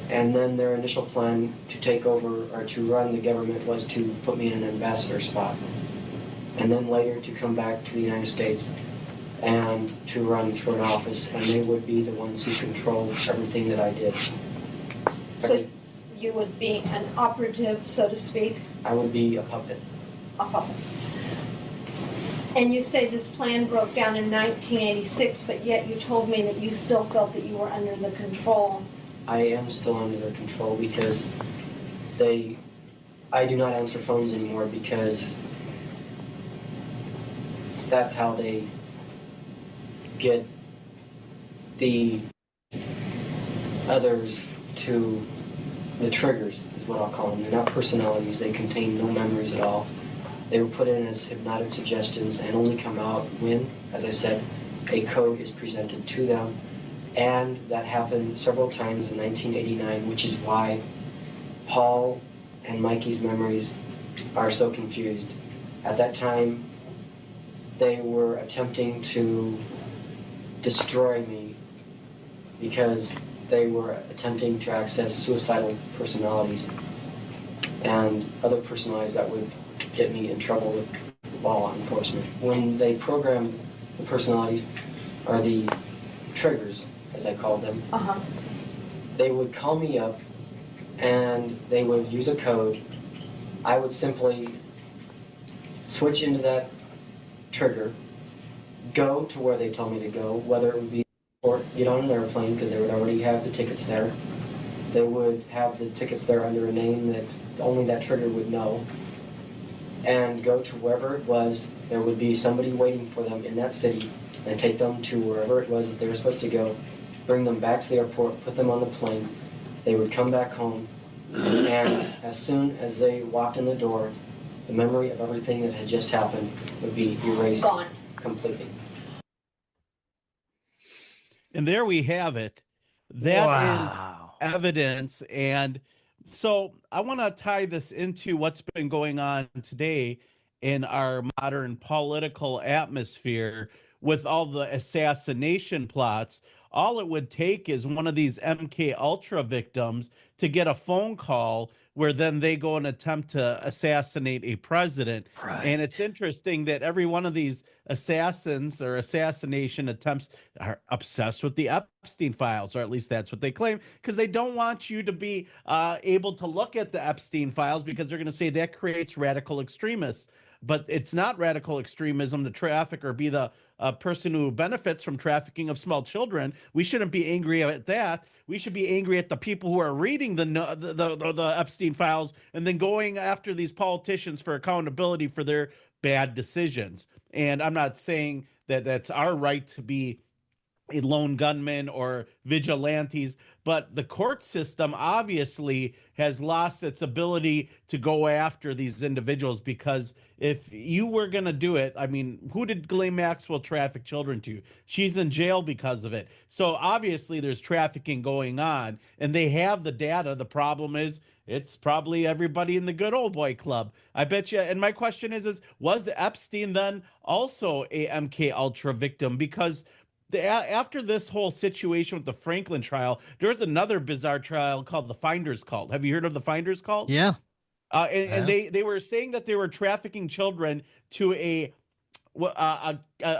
And then their initial plan to take over or to run the government was to put me in an ambassador spot. And then later to come back to the United States and to run for an office, and they would be the ones who controlled everything that I did. So you would be an operative, so to speak? I would be a puppet. A puppet. And you say this plan broke down in 1986, but yet you told me that you still felt that you were under the control. I am still under their control because I do not answer phones anymore because that's how they get the others to the triggers, is what I'll call them. They're not personalities. They contain no memories at all. They were put in as hypnotic suggestions and only come out when, as I said, a code is presented to them. And that happened several times in 1989, which is why Paul and Mikey's memories are so confused. At that time, they were attempting to destroy me because they were attempting to access suicidal personalities and other personalities that would get me in trouble with law enforcement. When they programmed the personalities, or the triggers, as I called them, they would call me up and they would use a code. I would simply switch into that trigger, go to where they told me to go, whether it would be or get on an airplane because they would already have the tickets there. They would have the tickets there under a name that only that trigger would know, and go to wherever it was. There would be somebody waiting for them in that city and take them to wherever it was that they were supposed to go, bring them back to the airport, put them on the plane. They would come back home, and as soon as they walked in the door, the memory of everything that had just happened would be erased. Gone. Completely. And there we have it. That is evidence. And so I want to tie this into what's been going on today in our modern political atmosphere with all the assassination plots. All it would take is one of these MK Ultra victims to get a phone call where then they go and attempt to assassinate a president. Right. And it's interesting that every one of these assassins or assassination attempts are obsessed with the Epstein files, or at least that's what they claim, because they don't want you to be able to look at the Epstein files because they're going to say that creates radical extremists. But it's not radical extremism to traffic or be the person who benefits from trafficking of small children. We shouldn't be angry at that. We should be angry at the people who are reading the Epstein files and then going after these politicians for accountability for their bad decisions. And I'm not saying that that's our right to be a lone gunman or vigilantes, but the court system obviously has lost its ability to go after these individuals, because if you were going to do it, I mean, who did Ghislaine Maxwell traffic children to? She's in jail because of it. So obviously there's trafficking going on and they have the data. The problem is it's probably everybody in the good old boy club. I bet you. And my question is was Epstein then also a MK Ultra victim? Because after this whole situation with the Franklin trial, there was another bizarre trial called the Finders Cult. Have you heard of the Finders Cult? Yeah. And they were saying that they were trafficking children to a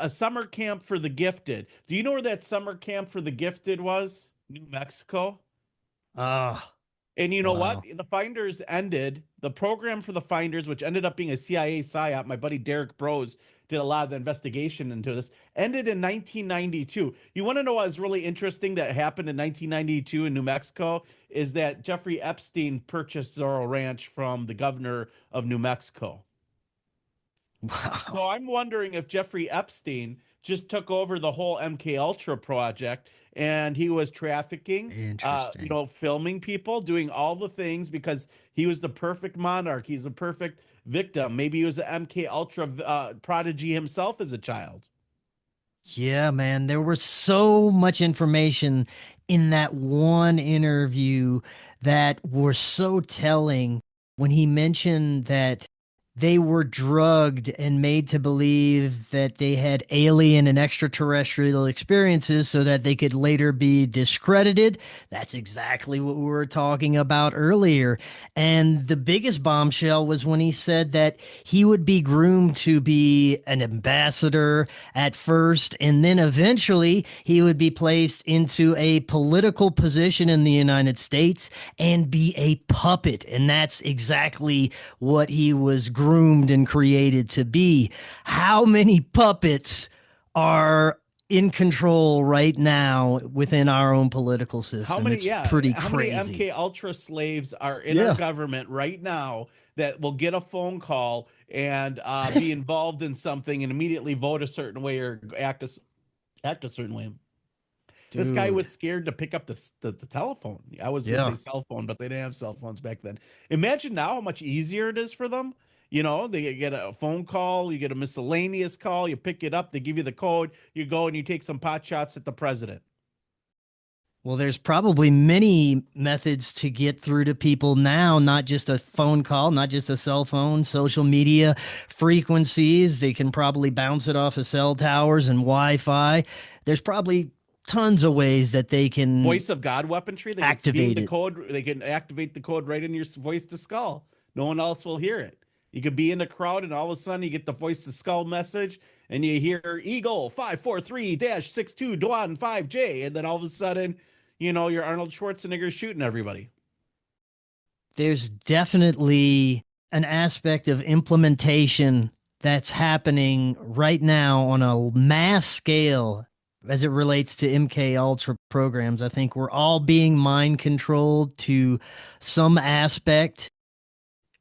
summer camp for the gifted. Do you know where that summer camp for the gifted was? New Mexico. And you know what? The Finders ended, the program for the Finders, which ended up being a CIA psyop. My buddy Derek Bros did a lot of the investigation into this, ended in 1992. You want to know what was really interesting that happened in 1992 in New Mexico is that Jeffrey Epstein purchased Zorro Ranch from the governor of New Mexico. Wow. So I'm wondering if Jeffrey Epstein just took over the whole MK Ultra project and he was trafficking, filming people, doing all the things because he was the perfect monarch. He's a perfect victim. Maybe he was an MK Ultra prodigy himself as a child. Yeah, man, there was so much information in that one interview that were so telling when he mentioned that they were drugged and made to believe that they had alien and extraterrestrial experiences so that they could later be discredited. That's exactly what we were talking about earlier. And the biggest bombshell was when he said that he would be groomed to be an ambassador at first, and then eventually he would be placed into a political position in the United States and be a puppet. And that's exactly what he was groomed and created to be. How many puppets are in control right now within our own political system? How many? It's Yeah, pretty how crazy. many MK Ultra slaves are in our government right now that will get a phone call and be involved in something and immediately vote a certain way or act a certain way? This guy was scared to pick up the telephone. I was going to say cell phone, but they didn't have cell phones back then. Imagine now how much easier it is for them. You know, they get a phone call, you get a miscellaneous call, you pick it up, they give you the code, you go and you take some pot shots at the president. Well, there's probably many methods to get through to people now, not just a phone call, not just a cell phone, social media frequencies. They can probably bounce it off of cell towers and Wi-Fi. There's probably tons of ways that they can Voice of God weaponry. They can activate the it. code. They can activate the code right in your voice to skull. No one else will hear it. You could be in a crowd and all of a sudden you get the voice to skull message and you hear Eagle 543-6215J. And then all of a sudden, you know, you're Arnold Schwarzenegger shooting everybody. There's definitely an aspect of implementation that's happening right now on a mass scale as it relates to MK Ultra programs. I think we're all being mind controlled to some aspect.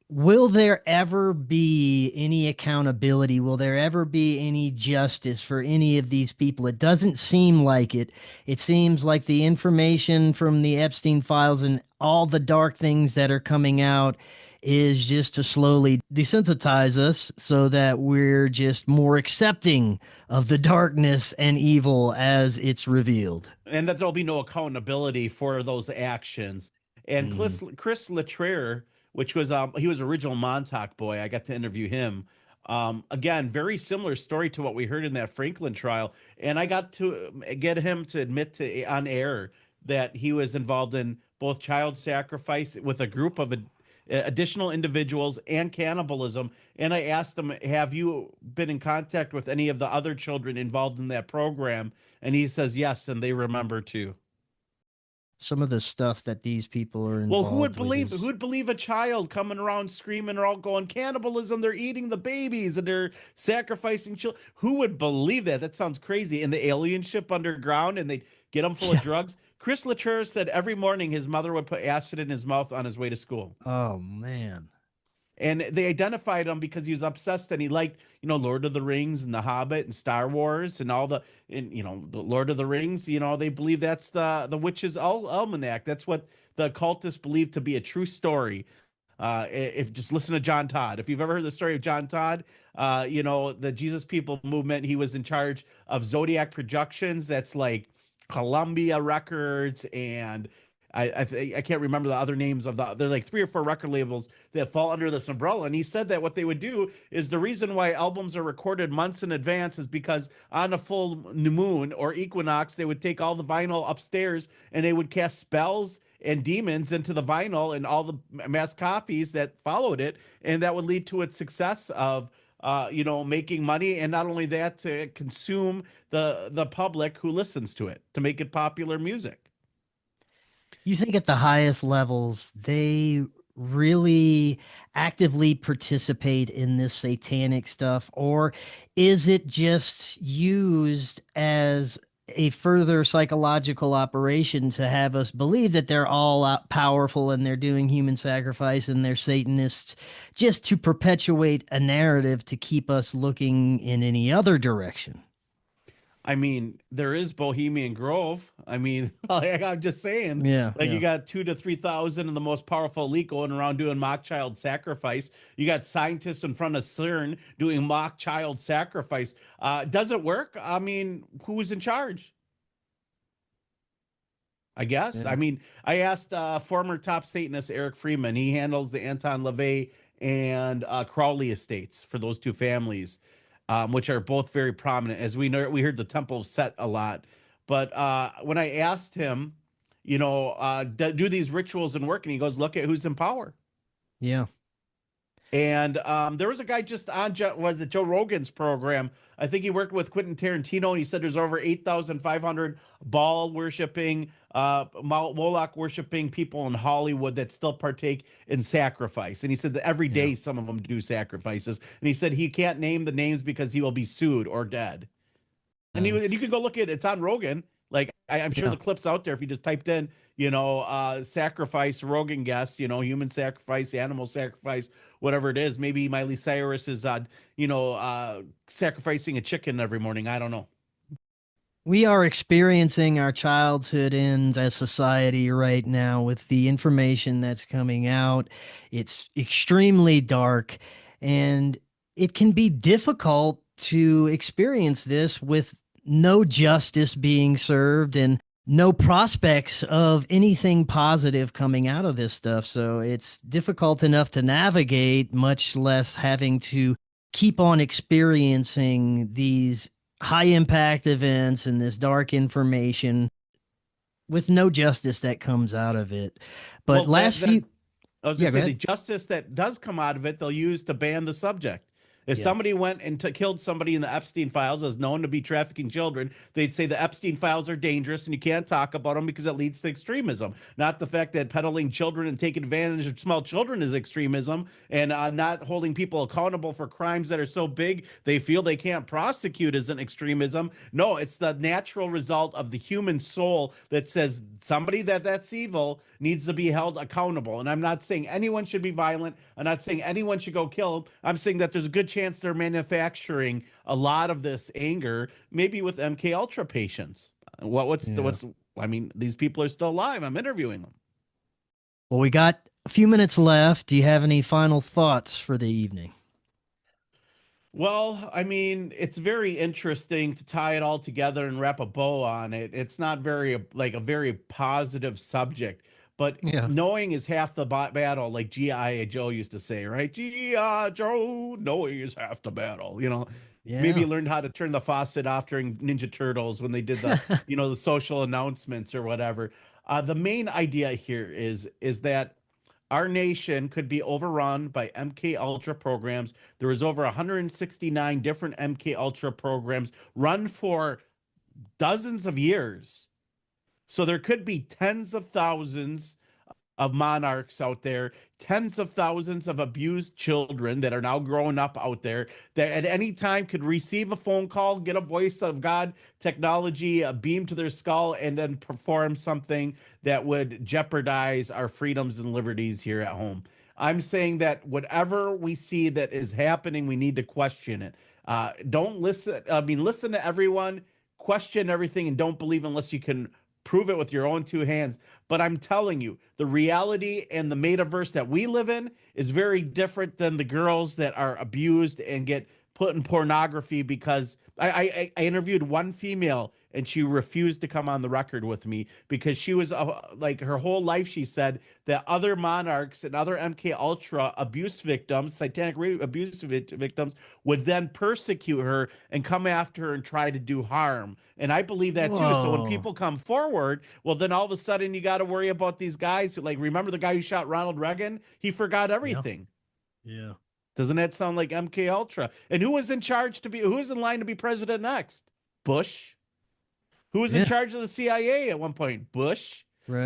Will there ever be any accountability? Will there ever be any justice for any of these people? It doesn't seem like it. It seems like the information from the Epstein files and all the dark things that are coming out is just to slowly desensitize us so that we're just more accepting of the darkness and evil as it's revealed. And that there'll be no accountability for those actions. And Chris Luttrell, which was he was original Montauk boy. I got to interview him. Again, very similar story to what we heard in that Franklin trial. And I got to get him to admit to on air that he was involved in both child sacrifice with a group of additional individuals and cannibalism. And I asked him, have you been in contact with any of the other children involved in that program? And he says yes, and they remember too. Some of the stuff that these people are involved Well, who would with believe a child coming around screaming or all going cannibalism? They're eating the babies and they're sacrificing children. Who would believe that? That sounds crazy. And the alien ship underground and they get them full of drugs. Chris Luttrell said every morning his mother would put acid in his mouth on his way to school. Oh, man. And they identified him because he was obsessed and he liked, you know, Lord of the Rings and The Hobbit and Star Wars and all the, and you know, the Lord of the Rings. You know, they believe that's the witch's almanac. That's what the occultists believe to be a true story. If just listen to John Todd. If you've ever heard the story of John Todd, you know, the Jesus People movement, he was in charge of Zodiac Productions. That's like Columbia Records and I can't remember the other names of there's like 3 or 4 record labels that fall under this umbrella. And he said that what they would do is the reason why albums are recorded months in advance is because on a full moon or equinox, they would take all the vinyl upstairs and they would cast spells and demons into the vinyl and all the mass copies that followed it. And that would lead to its success of, you know, making money. And not only that, to consume the public who listens to it, to make it popular music. You think at the highest levels, they really actively participate in this satanic stuff, or is it just used as a further psychological operation to have us believe that they're all out powerful and they're doing human sacrifice and they're Satanists just to perpetuate a narrative to keep us looking in any other direction? I mean, there is Bohemian Grove. I mean, I'm just saying, you got 2,000 to 3,000 of the most powerful elite going around doing mock child sacrifice. You got scientists in front of CERN doing mock child sacrifice. Does it work? I mean, who's in charge? I guess. Yeah. I mean, I asked former top Satanist Eric Freeman. He handles the Anton LaVey and Crowley estates for those two families, which are both very prominent. As we know, we heard the Temple of Set a lot. But when I asked him, do these rituals and work, and he goes, look at who's in power. Yeah. And there was a guy just on, was it Joe Rogan's program? I think he worked with Quentin Tarantino, and he said there's over 8,500 Baal worshiping, Moloch worshiping people in Hollywood that still partake in sacrifice. And he said that every day some of them do sacrifices. And he said he can't name the names because he will be sued or dead. And you can go look at it. It's on Rogan. Like I'm sure the clip's out there if you just typed in, sacrifice Rogan guest, human sacrifice, animal sacrifice, whatever it is. Maybe Miley Cyrus is, sacrificing a chicken every morning. I don't know. We are experiencing our childhood ends as society right now with the information that's coming out. It's extremely dark, and it can be difficult to experience this with no justice being served and no prospects of anything positive coming out of this stuff. So it's difficult enough to navigate, much less having to keep on experiencing these high impact events and this dark information with no justice that comes out of it. But I was going to say the justice that does come out of it, they'll use to ban the subject. If somebody went and killed somebody in the Epstein files as known to be trafficking children, they'd say the Epstein files are dangerous and you can't talk about them because it leads to extremism. Not the fact that peddling children and taking advantage of small children is extremism, and not holding people accountable for crimes that are so big they feel they can't prosecute isn't extremism. No, it's the natural result of the human soul that says somebody that's evil needs to be held accountable. And I'm not saying anyone should be violent. I'm not saying anyone should go kill them. I'm saying that there's a good chance they're manufacturing a lot of this anger, maybe with MK Ultra patients. I mean, these people are still alive. I'm interviewing them. Well, we got a few minutes left. Do you have any final thoughts for the evening? Well, I mean, it's very interesting to tie it all together and wrap a bow on it. It's not a very positive subject, but knowing is half the battle, like G.I. Joe used to say, right? G.I. Joe, knowing is half the battle, Maybe you learned how to turn the faucet off during Ninja Turtles when they did the, the social announcements or whatever. The main idea here is that our nation could be overrun by MK Ultra programs. There was over 169 different MK Ultra programs run for dozens of years. So there could be tens of thousands of monarchs out there, tens of thousands of abused children that are now growing up out there that at any time could receive a phone call, get a voice of God technology, beam to their skull, and then perform something that would jeopardize our freedoms and liberties here at home. I'm saying that whatever we see that is happening, we need to question it. Don't listen. Listen to everyone, question everything, and don't believe unless you can prove it with your own two hands. But I'm telling you, the reality and the metaverse that we live in is very different than the girls that are abused and get put in pornography. Because I interviewed one female and she refused to come on the record with me because she was like her whole life she said that other monarchs and other MK Ultra abuse victims, satanic abuse victims, would then persecute her and come after her and try to do harm. And I believe that too. So when people come forward, well, then all of a sudden you got to worry about these guys who, like, remember the guy who shot Ronald Reagan? He forgot everything. Yeah. Doesn't that sound like MK Ultra? And who was in line to be president next? Bush. Who was in charge of the CIA at one point? Bush. Right.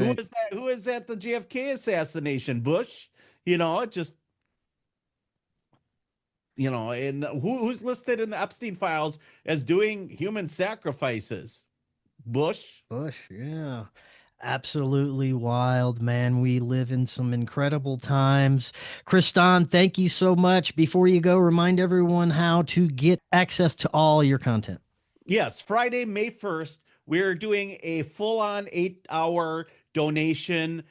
Who was at the JFK assassination? Bush. And who's listed in the Epstein files as doing human sacrifices? Bush. Yeah. Absolutely wild, man. We live in some incredible times. Kristan, thank you so much. Before you go, remind everyone how to get access to all your content. Yes, Friday, May 1st, we're doing a full-on 8-hour donation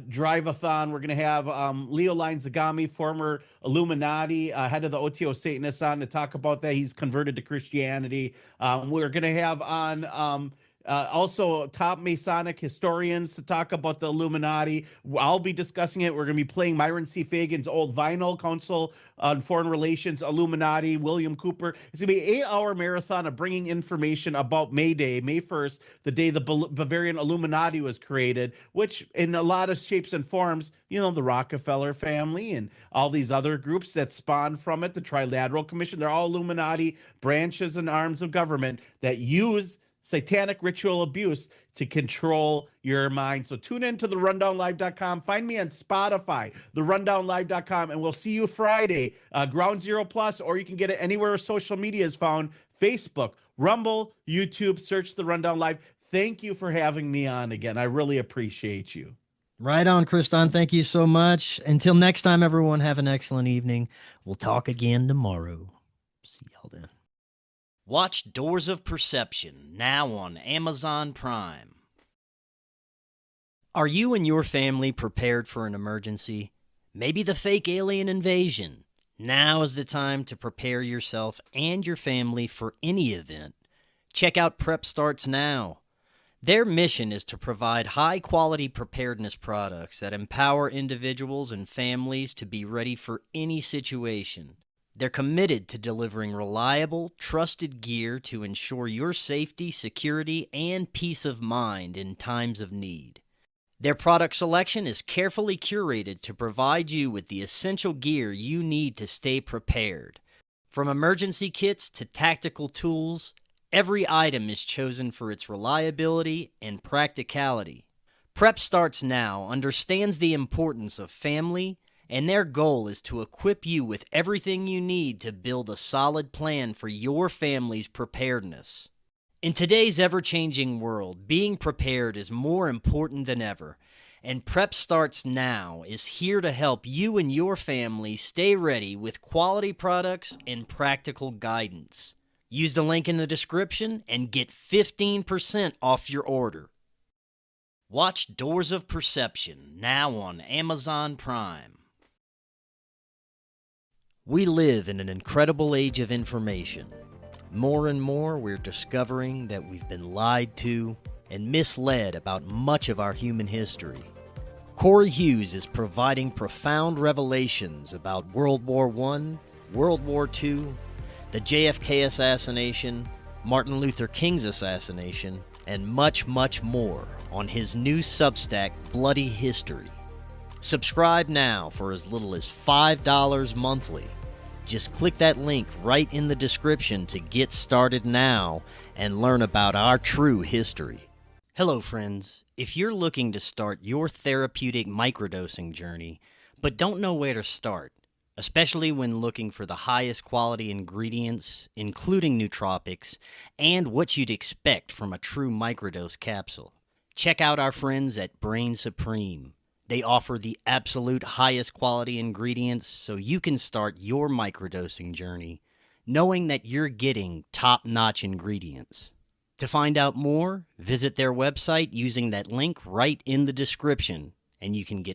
drive-a-thon. We're going to have Leo Zagami, former Illuminati, head of the OTO Satanists, on to talk about that. He's converted to Christianity. We're going to have on Also top Masonic historians to talk about the Illuminati. I'll be discussing it. We're going to be playing Myron C. Fagan's old vinyl, Council on Foreign Relations, Illuminati, William Cooper. It's going to be an 8-hour marathon of bringing information about May Day, May 1st, the day the Bavarian Illuminati was created, which in a lot of shapes and forms, you know, the Rockefeller family and all these other groups that spawned from it, the Trilateral Commission, they're all Illuminati branches and arms of government that use satanic ritual abuse to control your mind. So tune in to therundownlive.com. Find me on Spotify, therundownlive.com, and we'll see you Friday, Ground Zero Plus, or you can get it anywhere social media is found, Facebook, Rumble, YouTube, search The Rundown Live. Thank you for having me on again. I really appreciate you. Right on, Kristan. Thank you so much. Until next time, everyone, have an excellent evening. We'll talk again tomorrow. See y'all then. Watch Doors of Perception, now on Amazon Prime. Are you and your family prepared for an emergency? Maybe the fake alien invasion? Now is the time to prepare yourself and your family for any event. Check out Prep Starts Now. Their mission is to provide high-quality preparedness products that empower individuals and families to be ready for any situation. They're committed to delivering reliable, trusted gear to ensure your safety, security, and peace of mind in times of need. Their product selection is carefully curated to provide you with the essential gear you need to stay prepared. From emergency kits to tactical tools, every item is chosen for its reliability and practicality. Prep Starts Now understands the importance of family, and their goal is to equip you with everything you need to build a solid plan for your family's preparedness. In today's ever-changing world, being prepared is more important than ever, and Prep Starts Now is here to help you and your family stay ready with quality products and practical guidance. Use the link in the description and get 15% off your order. Watch Doors of Perception, now on Amazon Prime. We live in an incredible age of information. More and more, we're discovering that we've been lied to and misled about much of our human history. Cory Hughes is providing profound revelations about World War I, World War II, the JFK assassination, Martin Luther King's assassination, and much, much more on his new Substack, Bloody History. Subscribe now for as little as $5 monthly. Just click that link right in the description to get started now and learn about our true history. Hello, friends. If you're looking to start your therapeutic microdosing journey, but don't know where to start, especially when looking for the highest quality ingredients, including nootropics, and what you'd expect from a true microdose capsule, check out our friends at Brainsupreme. They offer the absolute highest quality ingredients so you can start your microdosing journey knowing that you're getting top-notch ingredients. To find out more, visit their website using that link right in the description, and you can get